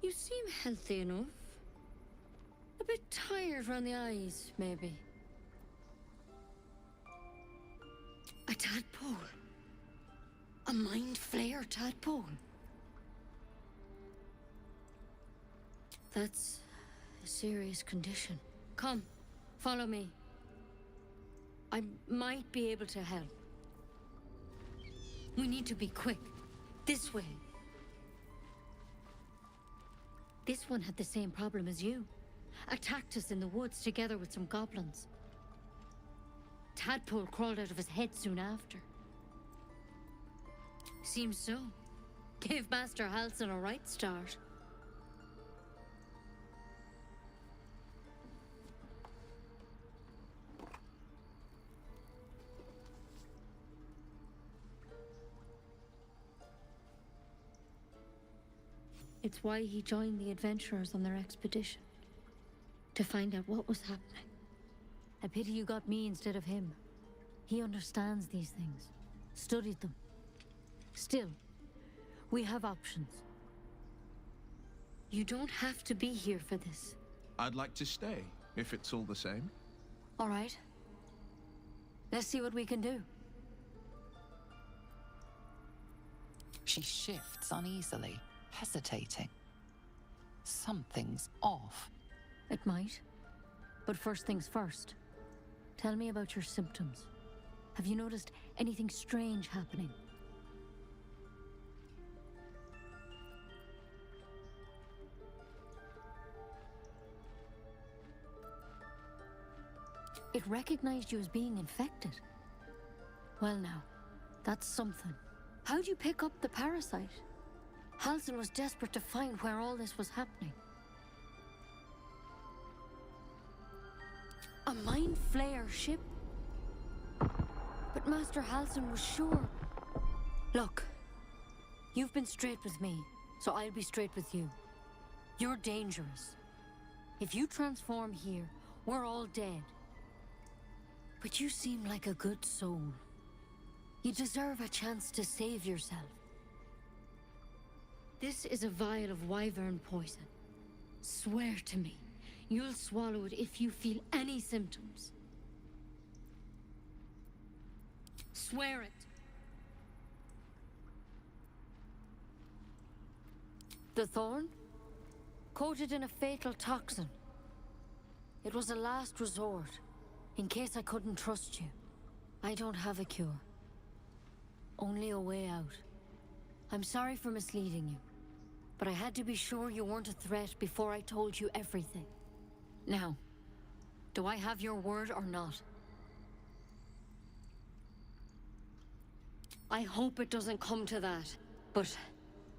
You seem healthy enough. A bit tired around the eyes, maybe. A tadpole. A mind flayer tadpole. That's a serious condition. Come, follow me. I might be able to help. We need to be quick. This way. This one had the same problem as you. Attacked us in the woods together with some goblins. Tadpole crawled out of his head soon after. Seems so. Gave Master Halsin a right start. It's why he joined the adventurers on their expedition. To find out what was happening. A pity you got me instead of him. He understands these things. Studied them. Still, we have options. You don't have to be here for this. I'd like to stay, if it's all the same. All right. Let's see what we can do. She shifts uneasily, hesitating. Something's off. It might. But first things first. Tell me about your symptoms. Have you noticed anything strange happening? It recognized you as being infected. Well now, that's something. How'd you pick up the parasite? Halsin was desperate to find where all this was happening. A mind flayer ship? But Master Halsin was sure. Look, you've been straight with me, so I'll be straight with you. You're dangerous. If you transform here, we're all dead. But you seem like a good soul. You deserve a chance to save yourself. This is a vial of wyvern poison. Swear to me, you'll swallow it if you feel any symptoms. Swear it. The thorn? Coated in a fatal toxin. It was a last resort, in case I couldn't trust you. I don't have a cure. Only a way out. I'm sorry for misleading you, but I had to be sure you weren't a threat before I told you everything. Now, do I have your word or not? I hope it doesn't come to that, but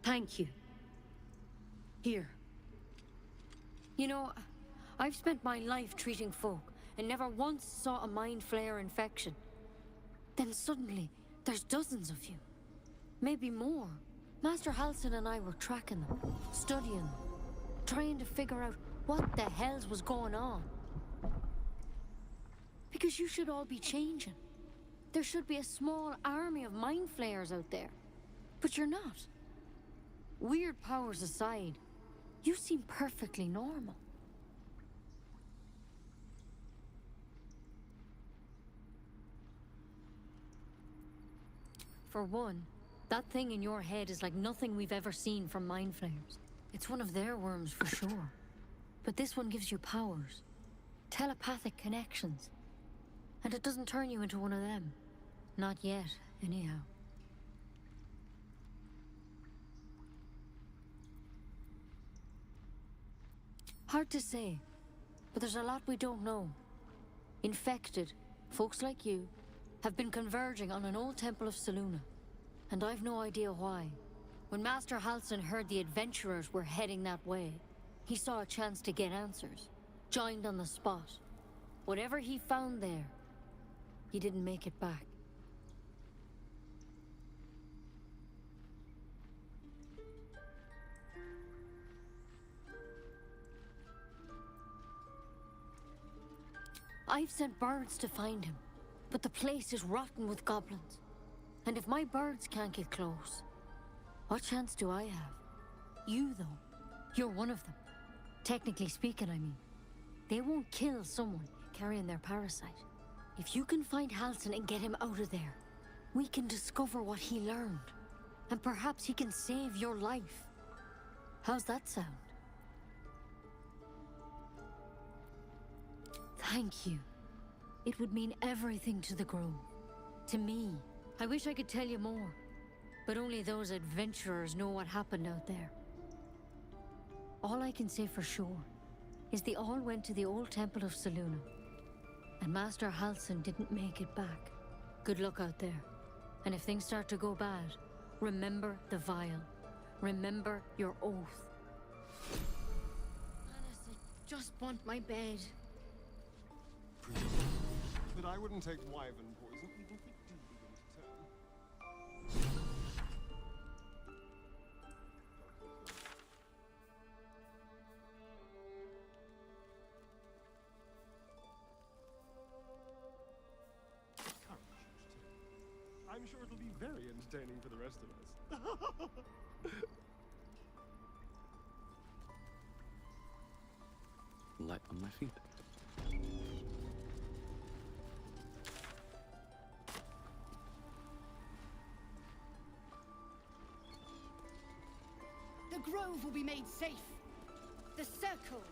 thank you. Here. You know, I've spent my life treating folk and never once saw a mind flayer infection. Then suddenly, there's dozens of you. Maybe more. Master Halsin and I were tracking them, studying them, trying to figure out what the hells was going on. Because you should all be changing. There should be a small army of mind flayers out there. But you're not. Weird powers aside, you seem perfectly normal. For one, that thing in your head is like nothing we've ever seen from mind flayers. It's one of their worms for sure. But this one gives you powers. Telepathic connections. And it doesn't turn you into one of them. Not yet, anyhow. Hard to say, but there's a lot we don't know. Infected, folks like you, have been converging on an old temple of Selûne, and I've no idea why. When Master Halsin heard the adventurers were heading that way, he saw a chance to get answers, joined on the spot. Whatever he found there, he didn't make it back. I've sent birds to find him, but the place is rotten with goblins. And if my birds can't get close, what chance do I have? You, though, you're one of them. Technically speaking, I mean. They won't kill someone carrying their parasite. If you can find Halsin and get him out of there, we can discover what he learned. And perhaps he can save your life. How's that sound? Thank you. It would mean everything to the Grove. To me. I wish I could tell you more. But only those adventurers know what happened out there. All I can say for sure is they all went to the old temple of Selûne. And Master Halsin didn't make it back. Good luck out there. And if things start to go bad, remember the vial. Remember your oath. Honestly, I just want my bed. But I wouldn't take wyvern poison even if it did begin to turn. I'm sure it'll be very entertaining for the rest of us. Light on my feet. The grove will be made safe. The circle.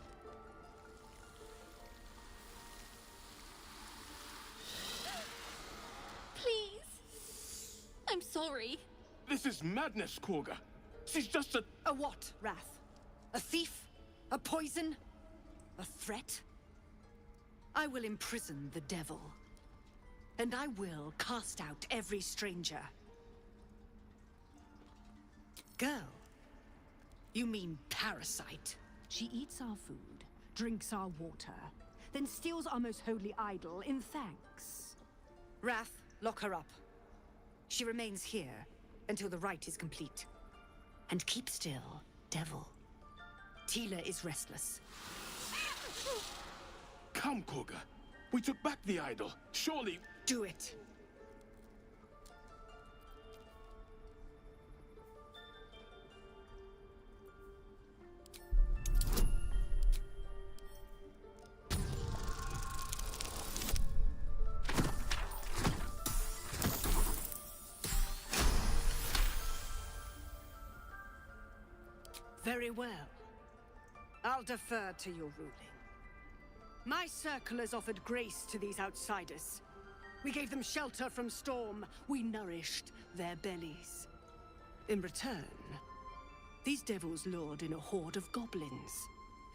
Please. I'm sorry. This is madness, Korga. She's just a... A what, Wrath? A thief? A poison? A threat? I will imprison the devil. And I will cast out every stranger. Girl. You mean parasite? She eats our food, drinks our water, then steals our most holy idol in thanks. Wrath, lock her up. She remains here until the rite is complete. And keep still, devil. Tila is restless. Come, Korga. We took back the idol. Surely... Do it. Very well. I'll defer to your ruling. My circle has offered grace to these outsiders. We gave them shelter from storm. We nourished their bellies. In return, these devils lured in a horde of goblins.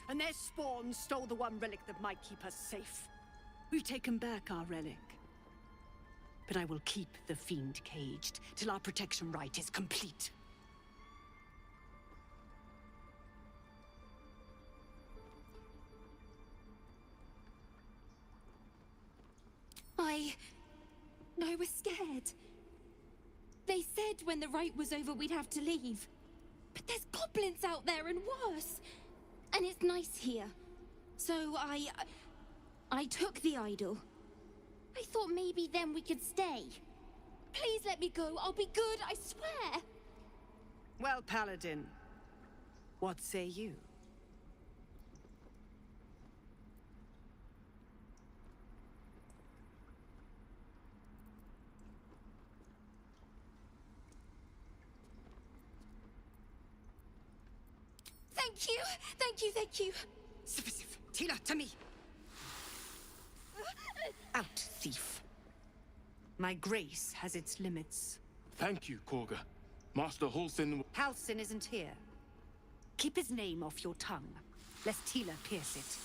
And their spawn stole the one relic that might keep us safe. We've taken back our relic. But I will keep the fiend caged till our protection rite is complete. I was scared. They said when the rite was over we'd have to leave. But there's goblins out there and worse. And it's nice here. So I took the idol. I thought maybe then we could stay. Please let me go. I'll be good, I swear. Well, Paladin, what say you? Thank you! Thank you, thank you! Tila, to me! Out, thief. My grace has its limits. Thank you, Korga. Master Halsin... Halsin isn't here. Keep his name off your tongue, lest Tila pierce it.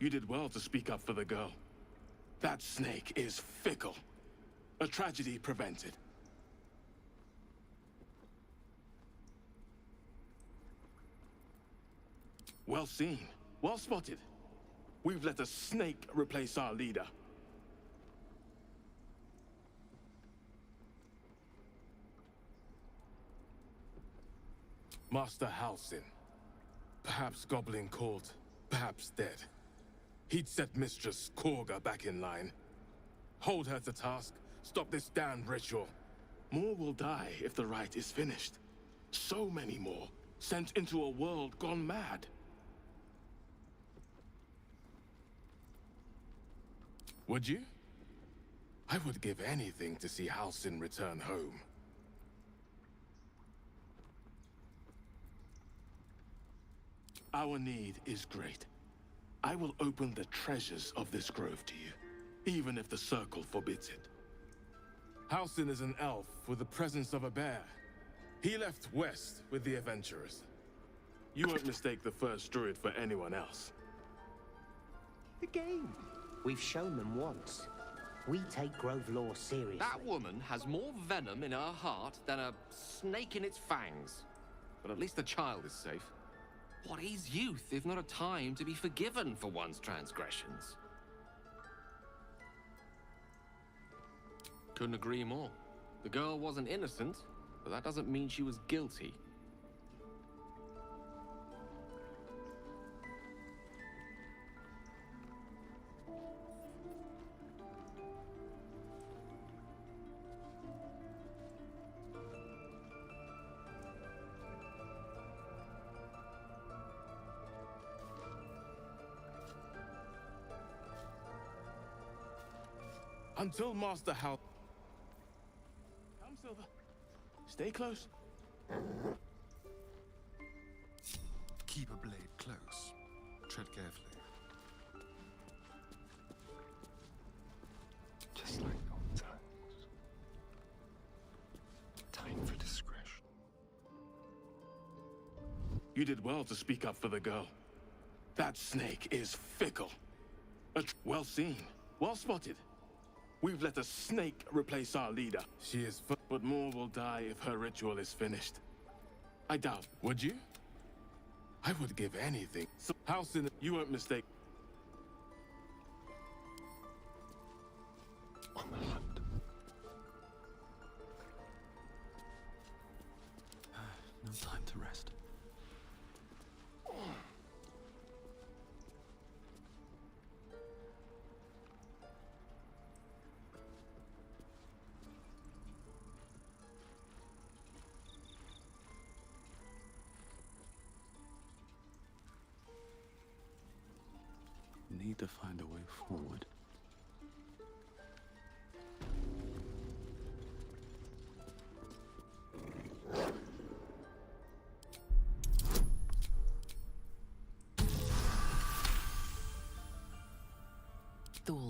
You did well to speak up for the girl. That snake is fickle. A tragedy prevented. Well seen. Well spotted. We've let a snake replace our leader. Master Halsin. Perhaps goblin caught, perhaps dead. He'd set Mistress Korga back in line. Hold her to task, stop this damned ritual. More will die if the rite is finished. So many more, sent into a world gone mad. Would you? I would give anything to see Halsin return home. Our need is great. I will open the treasures of this grove to you, even if the Circle forbids it. Halsin is an elf with the presence of a bear. He left west with the adventurers. You won't mistake the first druid for anyone else. The game. We've shown them once. We take Grove law seriously. That woman has more venom in her heart than a snake in its fangs. But at least the child is safe. What is youth if not a time to be forgiven for one's transgressions? Couldn't agree more. The girl wasn't innocent, but that doesn't mean she was guilty. Until Master Hal... Come, Silver. Stay close. Keep a blade close. Tread carefully. Just like old times. Time for discretion. You did well to speak up for the girl. That snake is fickle. Well seen. Well spotted. We've let a snake replace our leader. She is but more will die if her ritual is finished. I doubt. Would you? I would give anything. So, Halsin, you won't mistake. On the hunt. No time to rest. Need to find a way forward.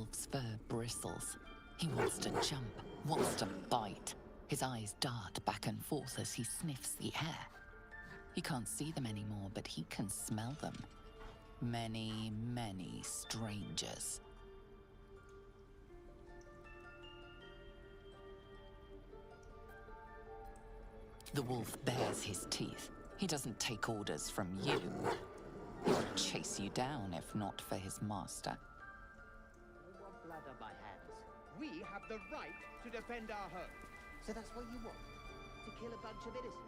wolf's fur bristles. He wants to jump, wants to bite. His eyes dart back and forth as he sniffs the air. He can't see them anymore, but he can smell them. Many, many strangers. The wolf bares his teeth. He doesn't take orders from you. He would chase you down if not for his master. Want blood on my hands. We have the right to defend our home. So that's what you want? To kill a bunch of innocents?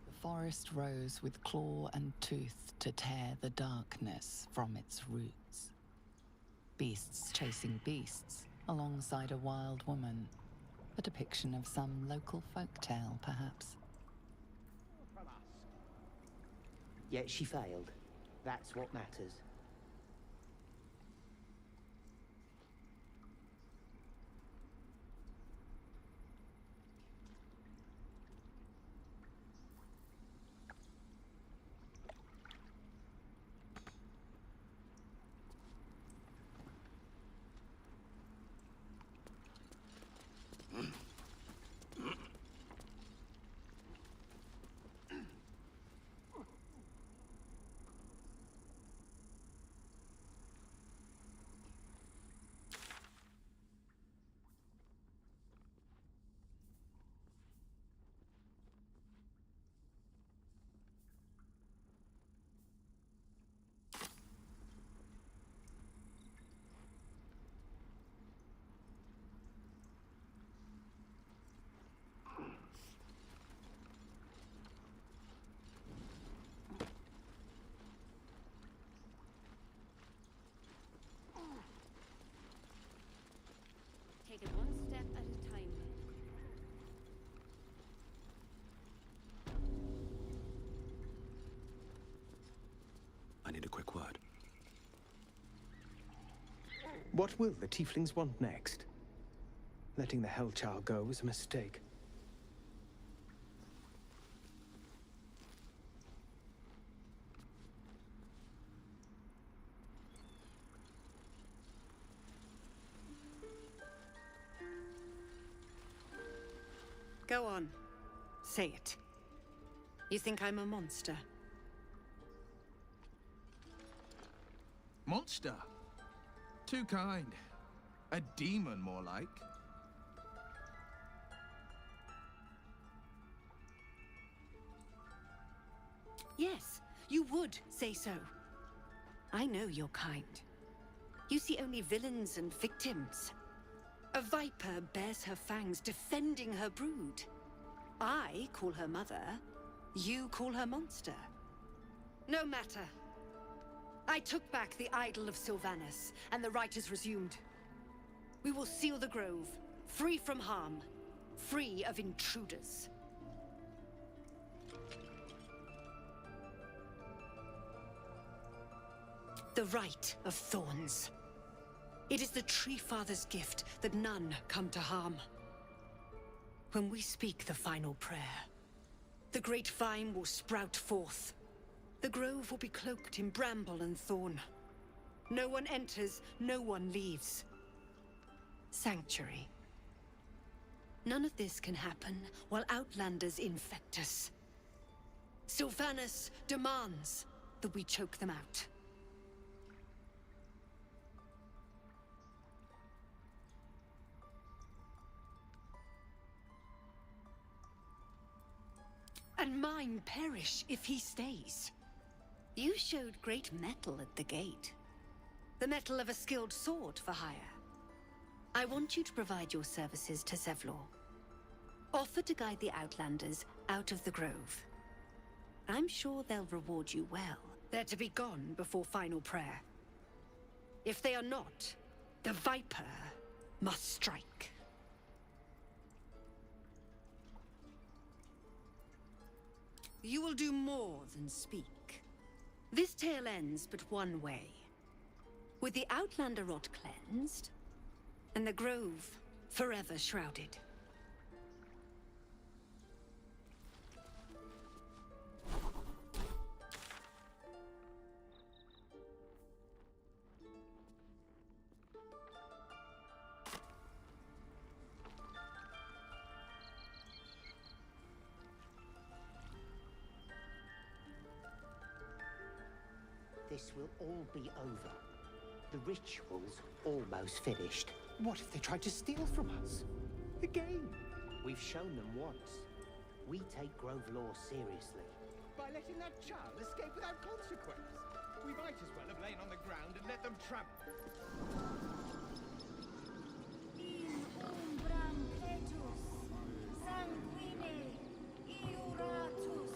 The forest rose with claw and tooth to tear the darkness from its roots. Beasts chasing beasts alongside a wild woman. A depiction of some local folktale, perhaps. Yet she failed. That's what matters. Take it one step at a time. I need a quick word. What will the tieflings want next? Letting the Hellchild go was a mistake. Go on. Say it. You think I'm a monster? Monster? Too kind. A demon, more like. Yes, you would say so. I know your kind. You see only villains and victims. A viper bears her fangs defending her brood. I call her mother. You call her monster. No matter. I took back the idol of Sylvanas, and the rite is resumed. We will seal the grove, free from harm, free of intruders. The Rite of Thorns. It is the Tree Father's gift that none come to harm. When we speak the final prayer, the great vine will sprout forth. The grove will be cloaked in bramble and thorn. No one enters, no one leaves. Sanctuary. None of this can happen while Outlanders infect us. Sylvanas demands that we choke them out. And mine perish if he stays. You showed great mettle at the gate. The metal of a skilled sword for hire. I want you to provide your services to Zevlor. Offer to guide the Outlanders out of the grove. I'm sure they'll reward you well. They're to be gone before final prayer. If they are not, the Viper must strike. You will do more than speak. This tale ends but one way. With the Outlander rot cleansed, and the grove forever shrouded. This will all be over. The ritual's almost finished. What if they tried to steal from us? Again? We've shown them once. We take Grove law seriously. By letting that child escape without consequence. We might as well have lain on the ground and let them trample. In umbram petus, sanguine, iuratus.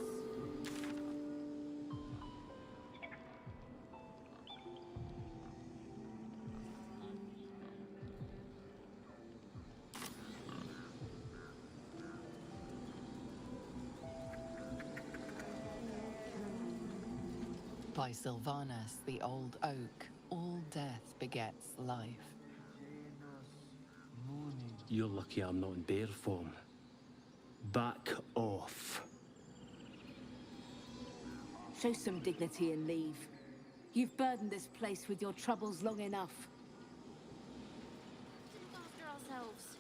By Sylvanas, the old oak, all death begets life. You're lucky I'm not in bear form. Back off. Show some dignity and leave. You've burdened this place with your troubles long enough. Look after ourselves.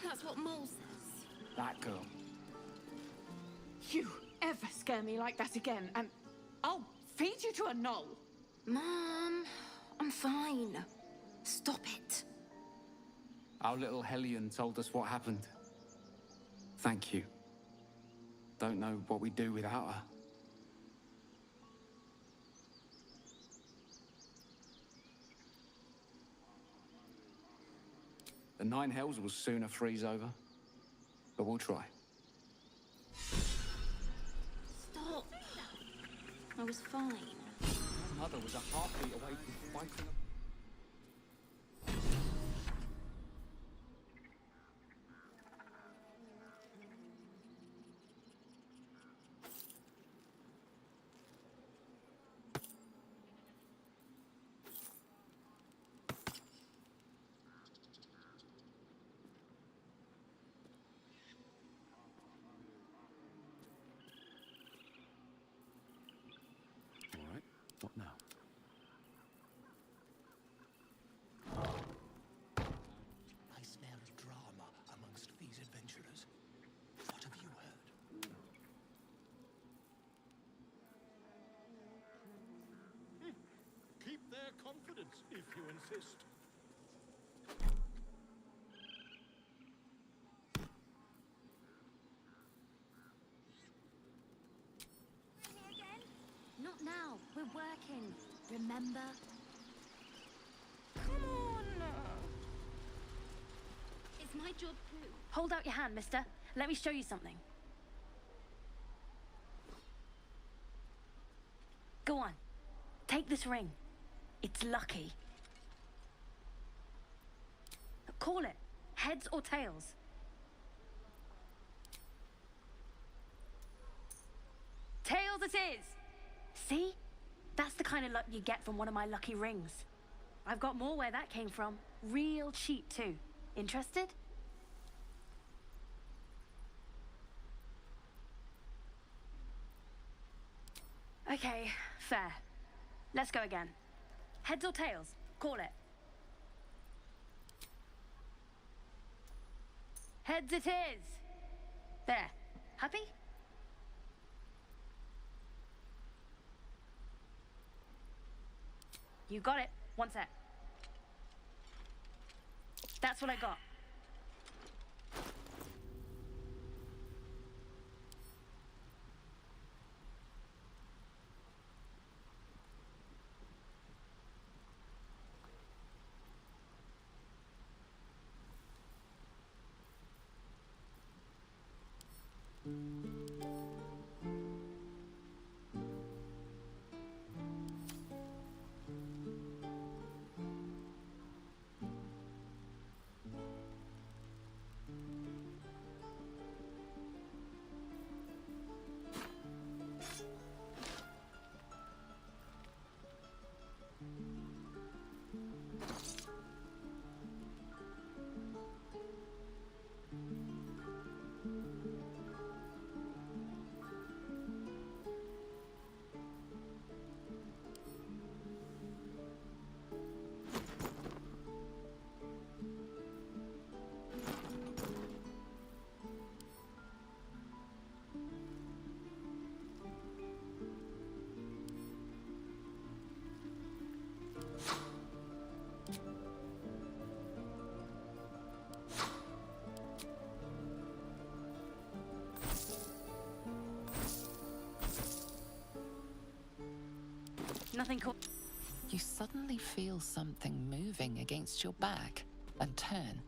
That's what Mole says. That girl. You ever scare me like that again, and I'll feed you to a knoll. Mom, I'm fine. Stop it. Our little Hellion told us what happened. Thank you. Don't know what we'd do without her. The Nine Hells will sooner freeze over, but we'll try. Stop. I was fine. Mother was a heartbeat away from fighting. What now? I smell drama amongst these adventurers. What have you heard? Keep their confidence if you insist. Not now. We're working. Remember? Come on. It's my job too. Hold out your hand, mister. Let me show you something. Go on. Take this ring. It's lucky. Call it. Heads or tails. Tails it is! See? That's the kind of luck you get from one of my lucky rings. I've got more where that came from. Real cheap, too. Interested? Okay, fair. Let's go again. Heads or tails? Call it. Heads it is! There. Happy? You got it. One sec. That's what I got. Nothing caught. You suddenly feel something moving against your back and turn.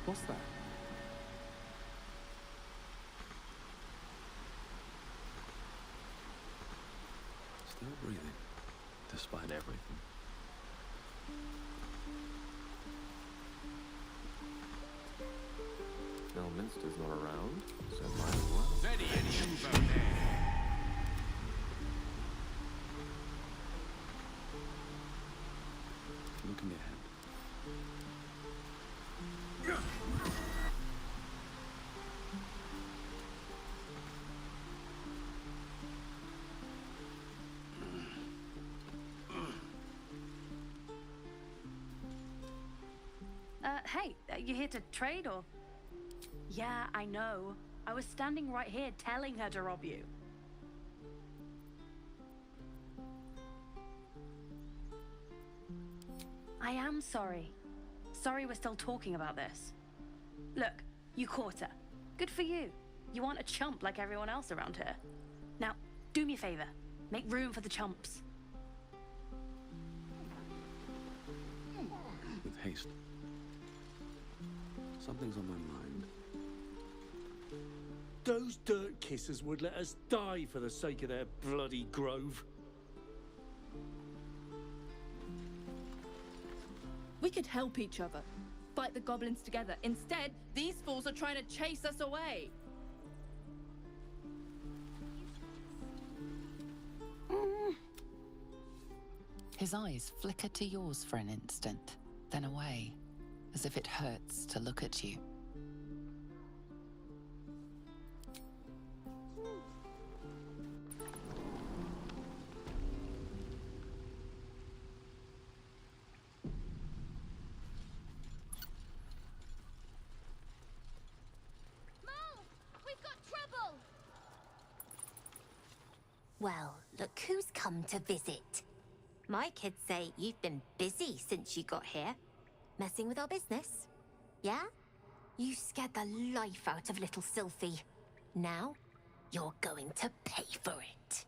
What's that? Still breathing, despite everything. Elminster's not around, so might as well. Steady and move out there. Looking ahead. Hey, you here to trade or? Yeah, I know. I was standing right here telling her to rob you. I am sorry. sorry we're still talking about this. Look, you caught her. Good for you. You aren't a chump like everyone else around here. Now, do me a favor. Make room for the chumps. With haste. Something's on my mind. Those dirt kissers would let us die for the sake of their bloody grove. We could help each other. Fight the goblins together. Instead, these fools are trying to chase us away. His eyes flicker to yours for an instant, then away, as if it hurts to look at you. We've got trouble! Well, look who's come to visit. My kids say you've been busy since you got here. Messing with our business. Yeah? You scared the life out of little Sylphie. Now, you're going to pay for it.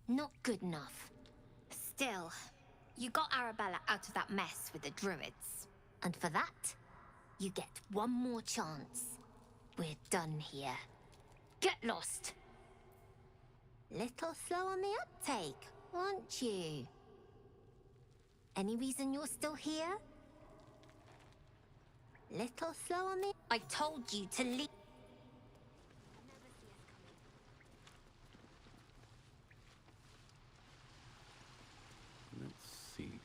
Not good enough. Still, you got Arabella out of that mess with the druids. And for that, you get one more chance. We're done here. Get lost! Little slow on the uptake, aren't you? Any reason you're still here? Little slow on the... I told you to leave. Let's see.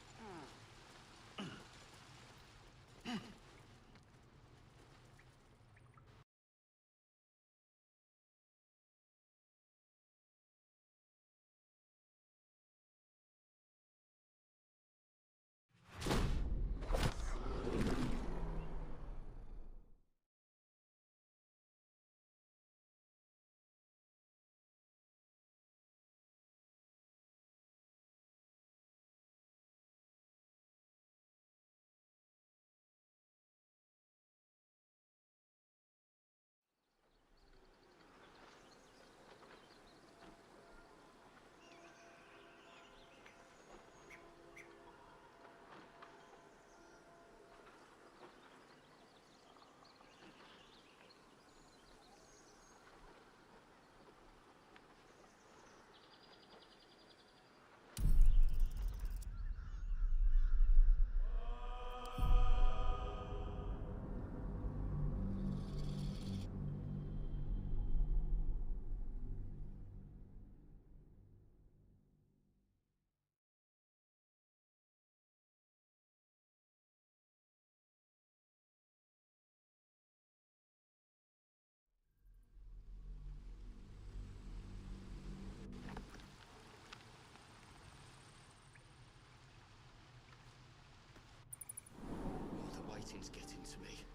The waiting's getting to me.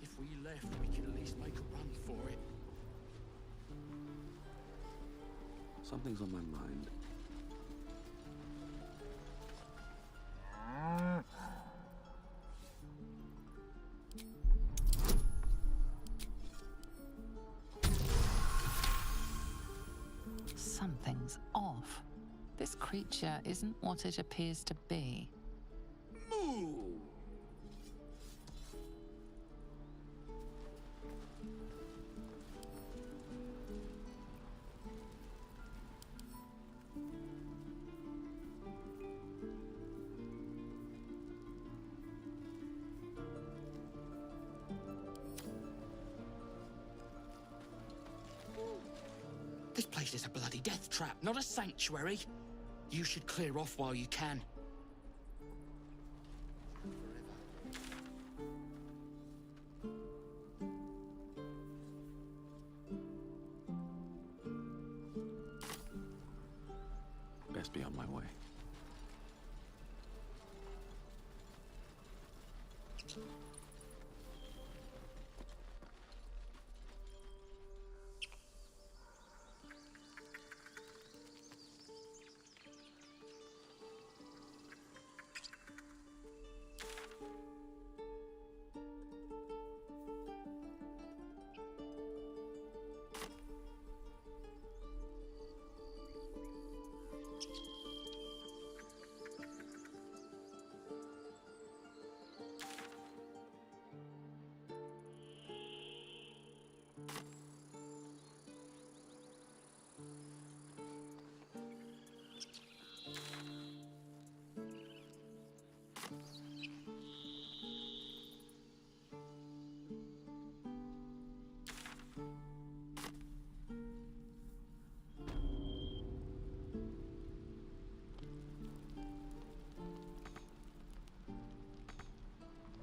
If we left, we could at least make a run for it. Something's on my mind. Something's off. This creature isn't what it appears to be. Moo! This place is a bloody death trap, not a sanctuary. You should clear off while you can. must be on my way.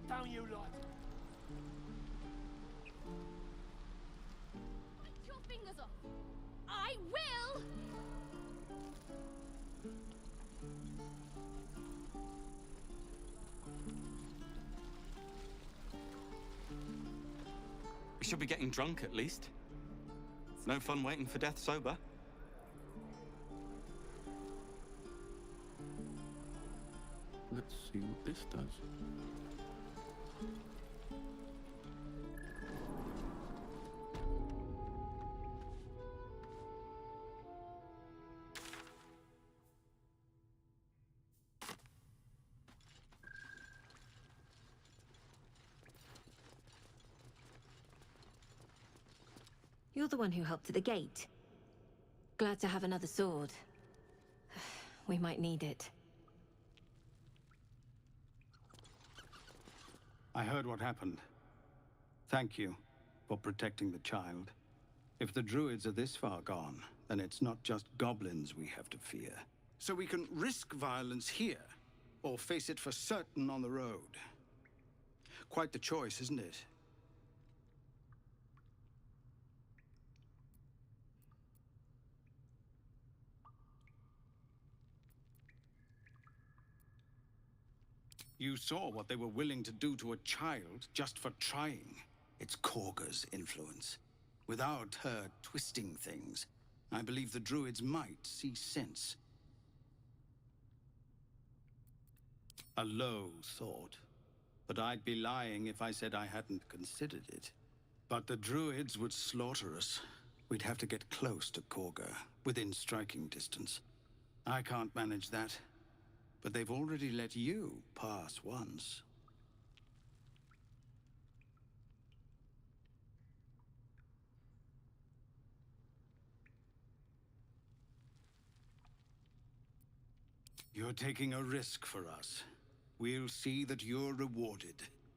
Down you lot! Bite your fingers off! I will! We should be getting drunk at least. No fun waiting for death sober. Let's see what this does. You're the one who helped at the gate. Glad to have another sword. We might need it. I heard what happened. Thank you for protecting the child. If the druids are this far gone, then it's not just goblins we have to fear. So we can risk violence here, or face it for certain on the road. Quite the choice, isn't it? You saw what they were willing to do to a child just for trying. It's Korga's influence. Without her twisting things, I believe the druids might see sense. A low thought. But I'd be lying if I said I hadn't considered it. But the druids would slaughter us. We'd have to get close to Korga, within striking distance. I can't manage that. But they've already let you pass once. You're taking a risk for us. We'll see that you're rewarded.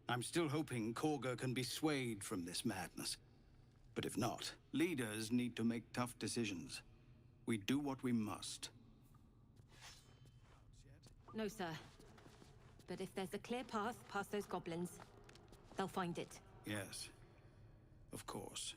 I'm still hoping Korga can be swayed from this madness. But if not, leaders need to make tough decisions. We do what we must. No, sir. But if there's a clear path past those goblins, they'll find it. Yes. Of course.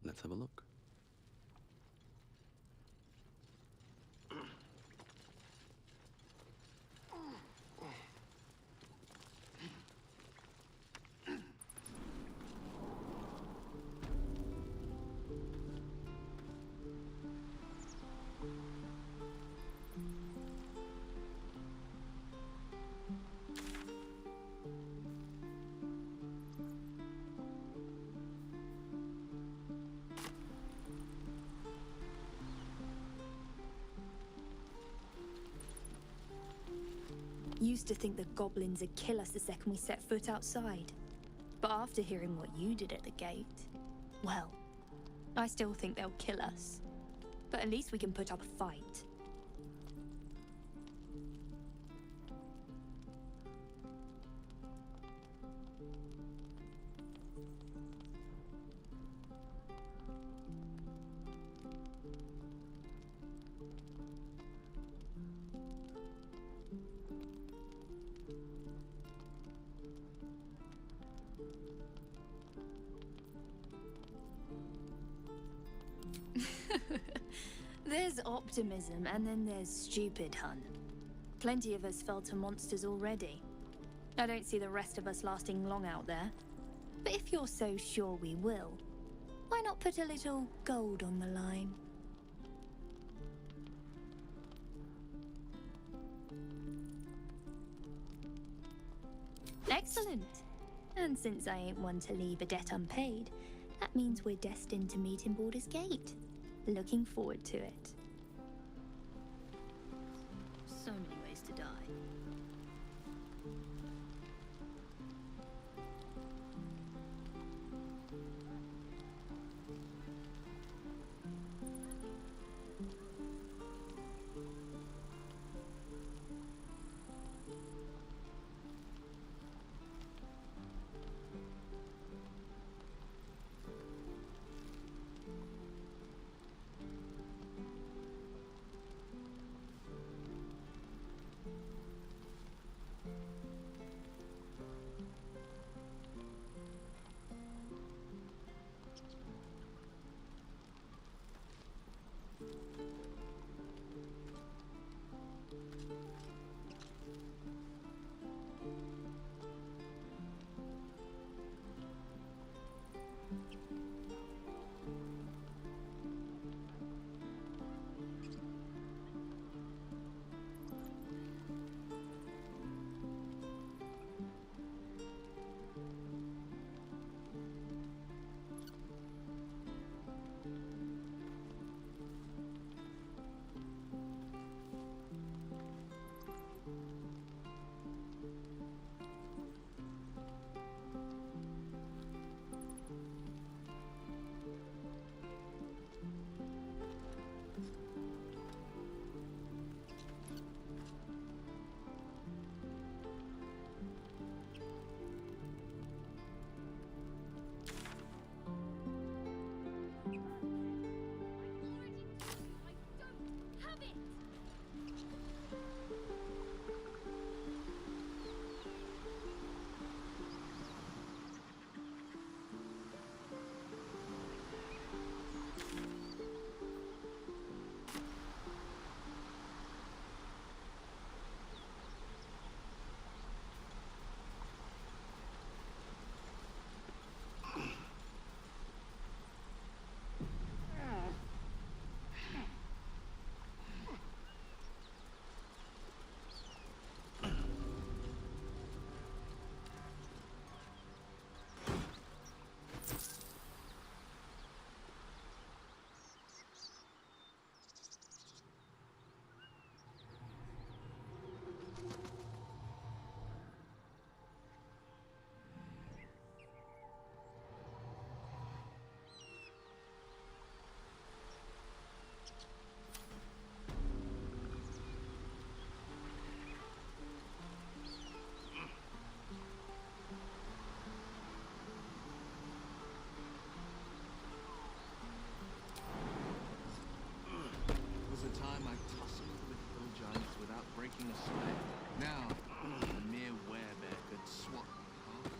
Let's have a look. Used to think the goblins would kill us the second we set foot outside. But after hearing what you did at the gate, Well, I still think they'll kill us. But at least we can put up a fight. There's optimism, and then there's stupid, hun. Plenty of us fell to monsters already. I don't see the rest of us lasting long out there. But if you're so sure we will, why not put a little gold on the line? Excellent. And since I ain't one to leave a debt unpaid, that means we're destined to meet in Baldur's Gate. Looking forward to it. So many ways to die. A time I tussled with hill giants without breaking a sweat. Now, a mere werebear could swat me half.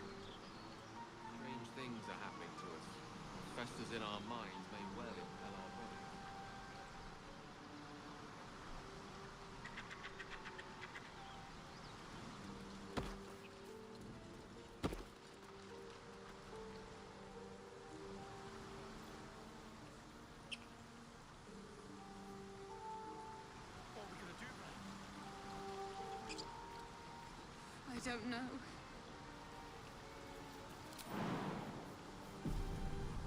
Strange things are happening to us. What festers in our minds may well impel our bodies. I don't know.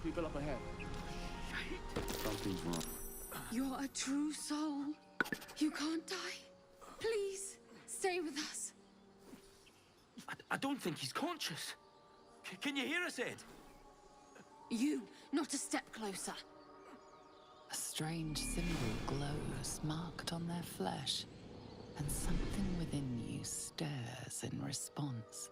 People up ahead. Something's wrong. You're a true soul. You can't die. Please, stay with us. I don't think he's conscious. Can you hear us, Ed? You, not a step closer. A strange symbol glows, marked on their flesh, and something within you stirs in response.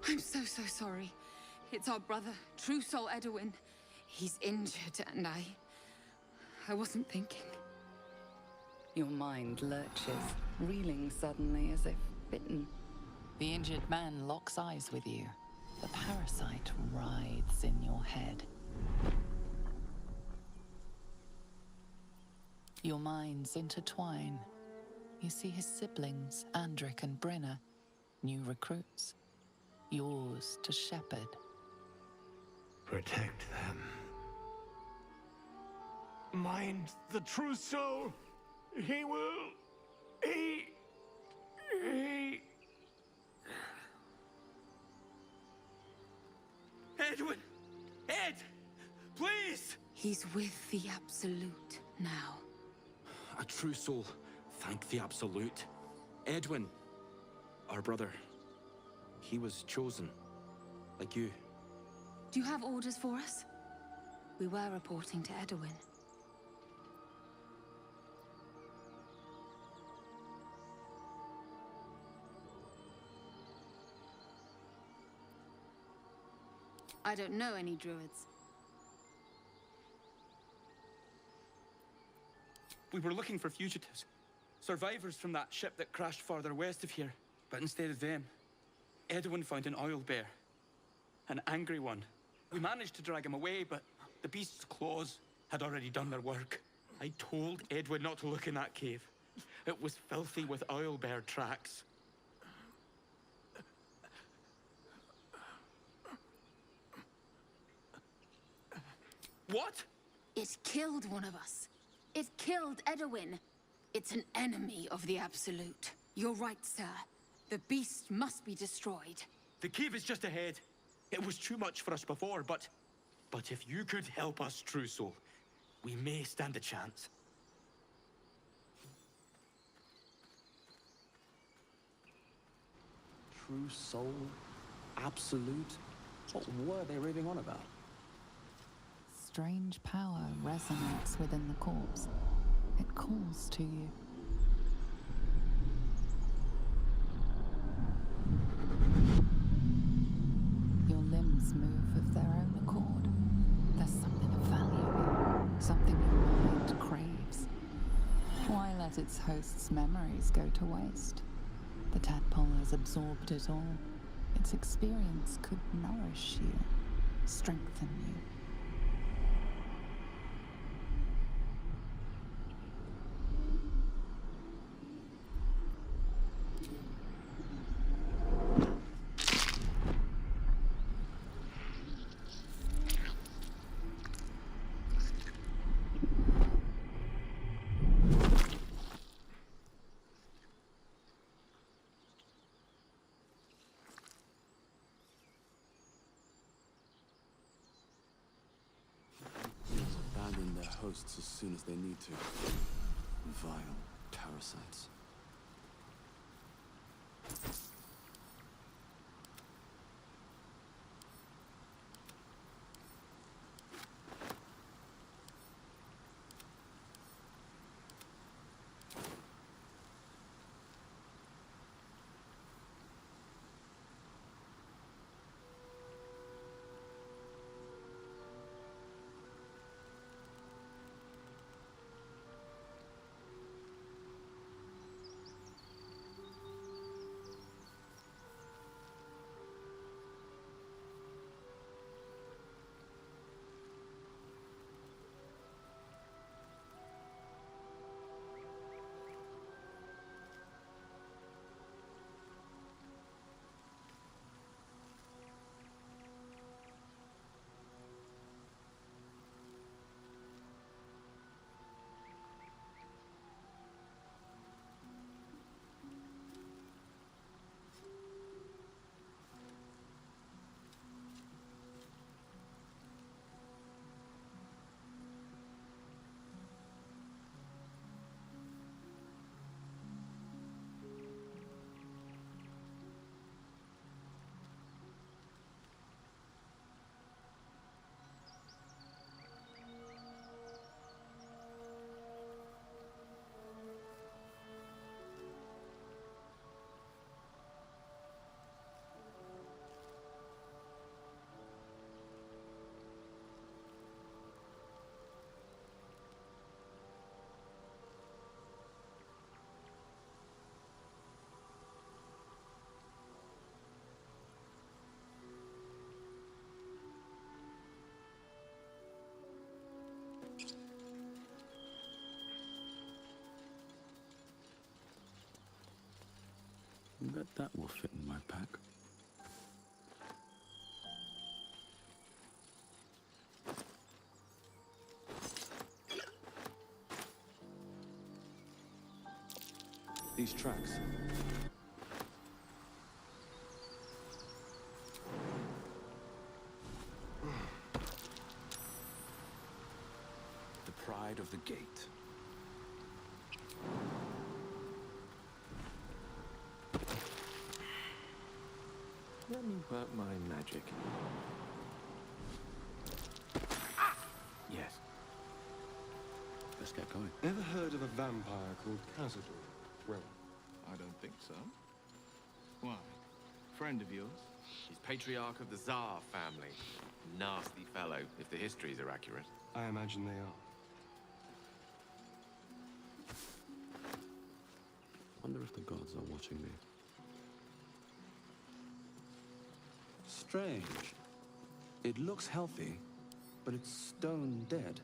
I'm so sorry. It's our brother, True Soul Edwin. He's injured, and I wasn't thinking. Your mind lurches, reeling suddenly as if bitten. The injured man locks eyes with you. The parasite writhes in your head. Your minds intertwine. You see his siblings, Andric and Brynna, new recruits. Yours to shepherd. Protect them. Mind the true soul. He will. He. Edwin! Ed! Please! He's with the Absolute now. A true soul. Thank the Absolute. Edwin, our brother, he was chosen. Like you. Do you have orders for us? We were reporting to Edwin. I don't know any druids. We were looking for fugitives. Survivors from that ship that crashed farther west of here. But instead of them, Edwin found an oil bear. An angry one. We managed to drag him away, but the beast's claws had already done their work. I told Edwin not to look in that cave. It was filthy with oil bear tracks. What? It killed one of us. It killed Edwin. It's an enemy of the Absolute. You're right, sir. The beast must be destroyed. The cave is just ahead. It was too much for us before, but if you could help us, True Soul, we may stand a chance. True soul? Absolute? What were they raving on about? Strange power resonates within the corpse. It calls to you. Your limbs move of their own accord. There's something of value here, something your mind craves. Why let its host's memories go to waste? The tadpole has absorbed it all. Its experience could nourish you, strengthen you. Abandon their hosts as soon as they need to. Vile parasites. That will fit in my pack. These tracks. The pride of the gate. Let me work my magic. Yes. Let's get going. Ever heard of a vampire called Cazador? Well, I don't think so. Why? Friend of yours? He's patriarch of the Tsar family. Nasty fellow, if the histories are accurate. I imagine they are. Wonder if the gods are watching me. Strange. It looks healthy, but it's stone dead.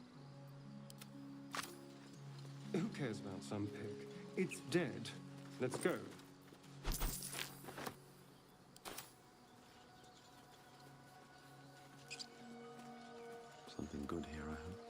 Who cares about some pig? It's dead. Let's go. Something good here, I hope.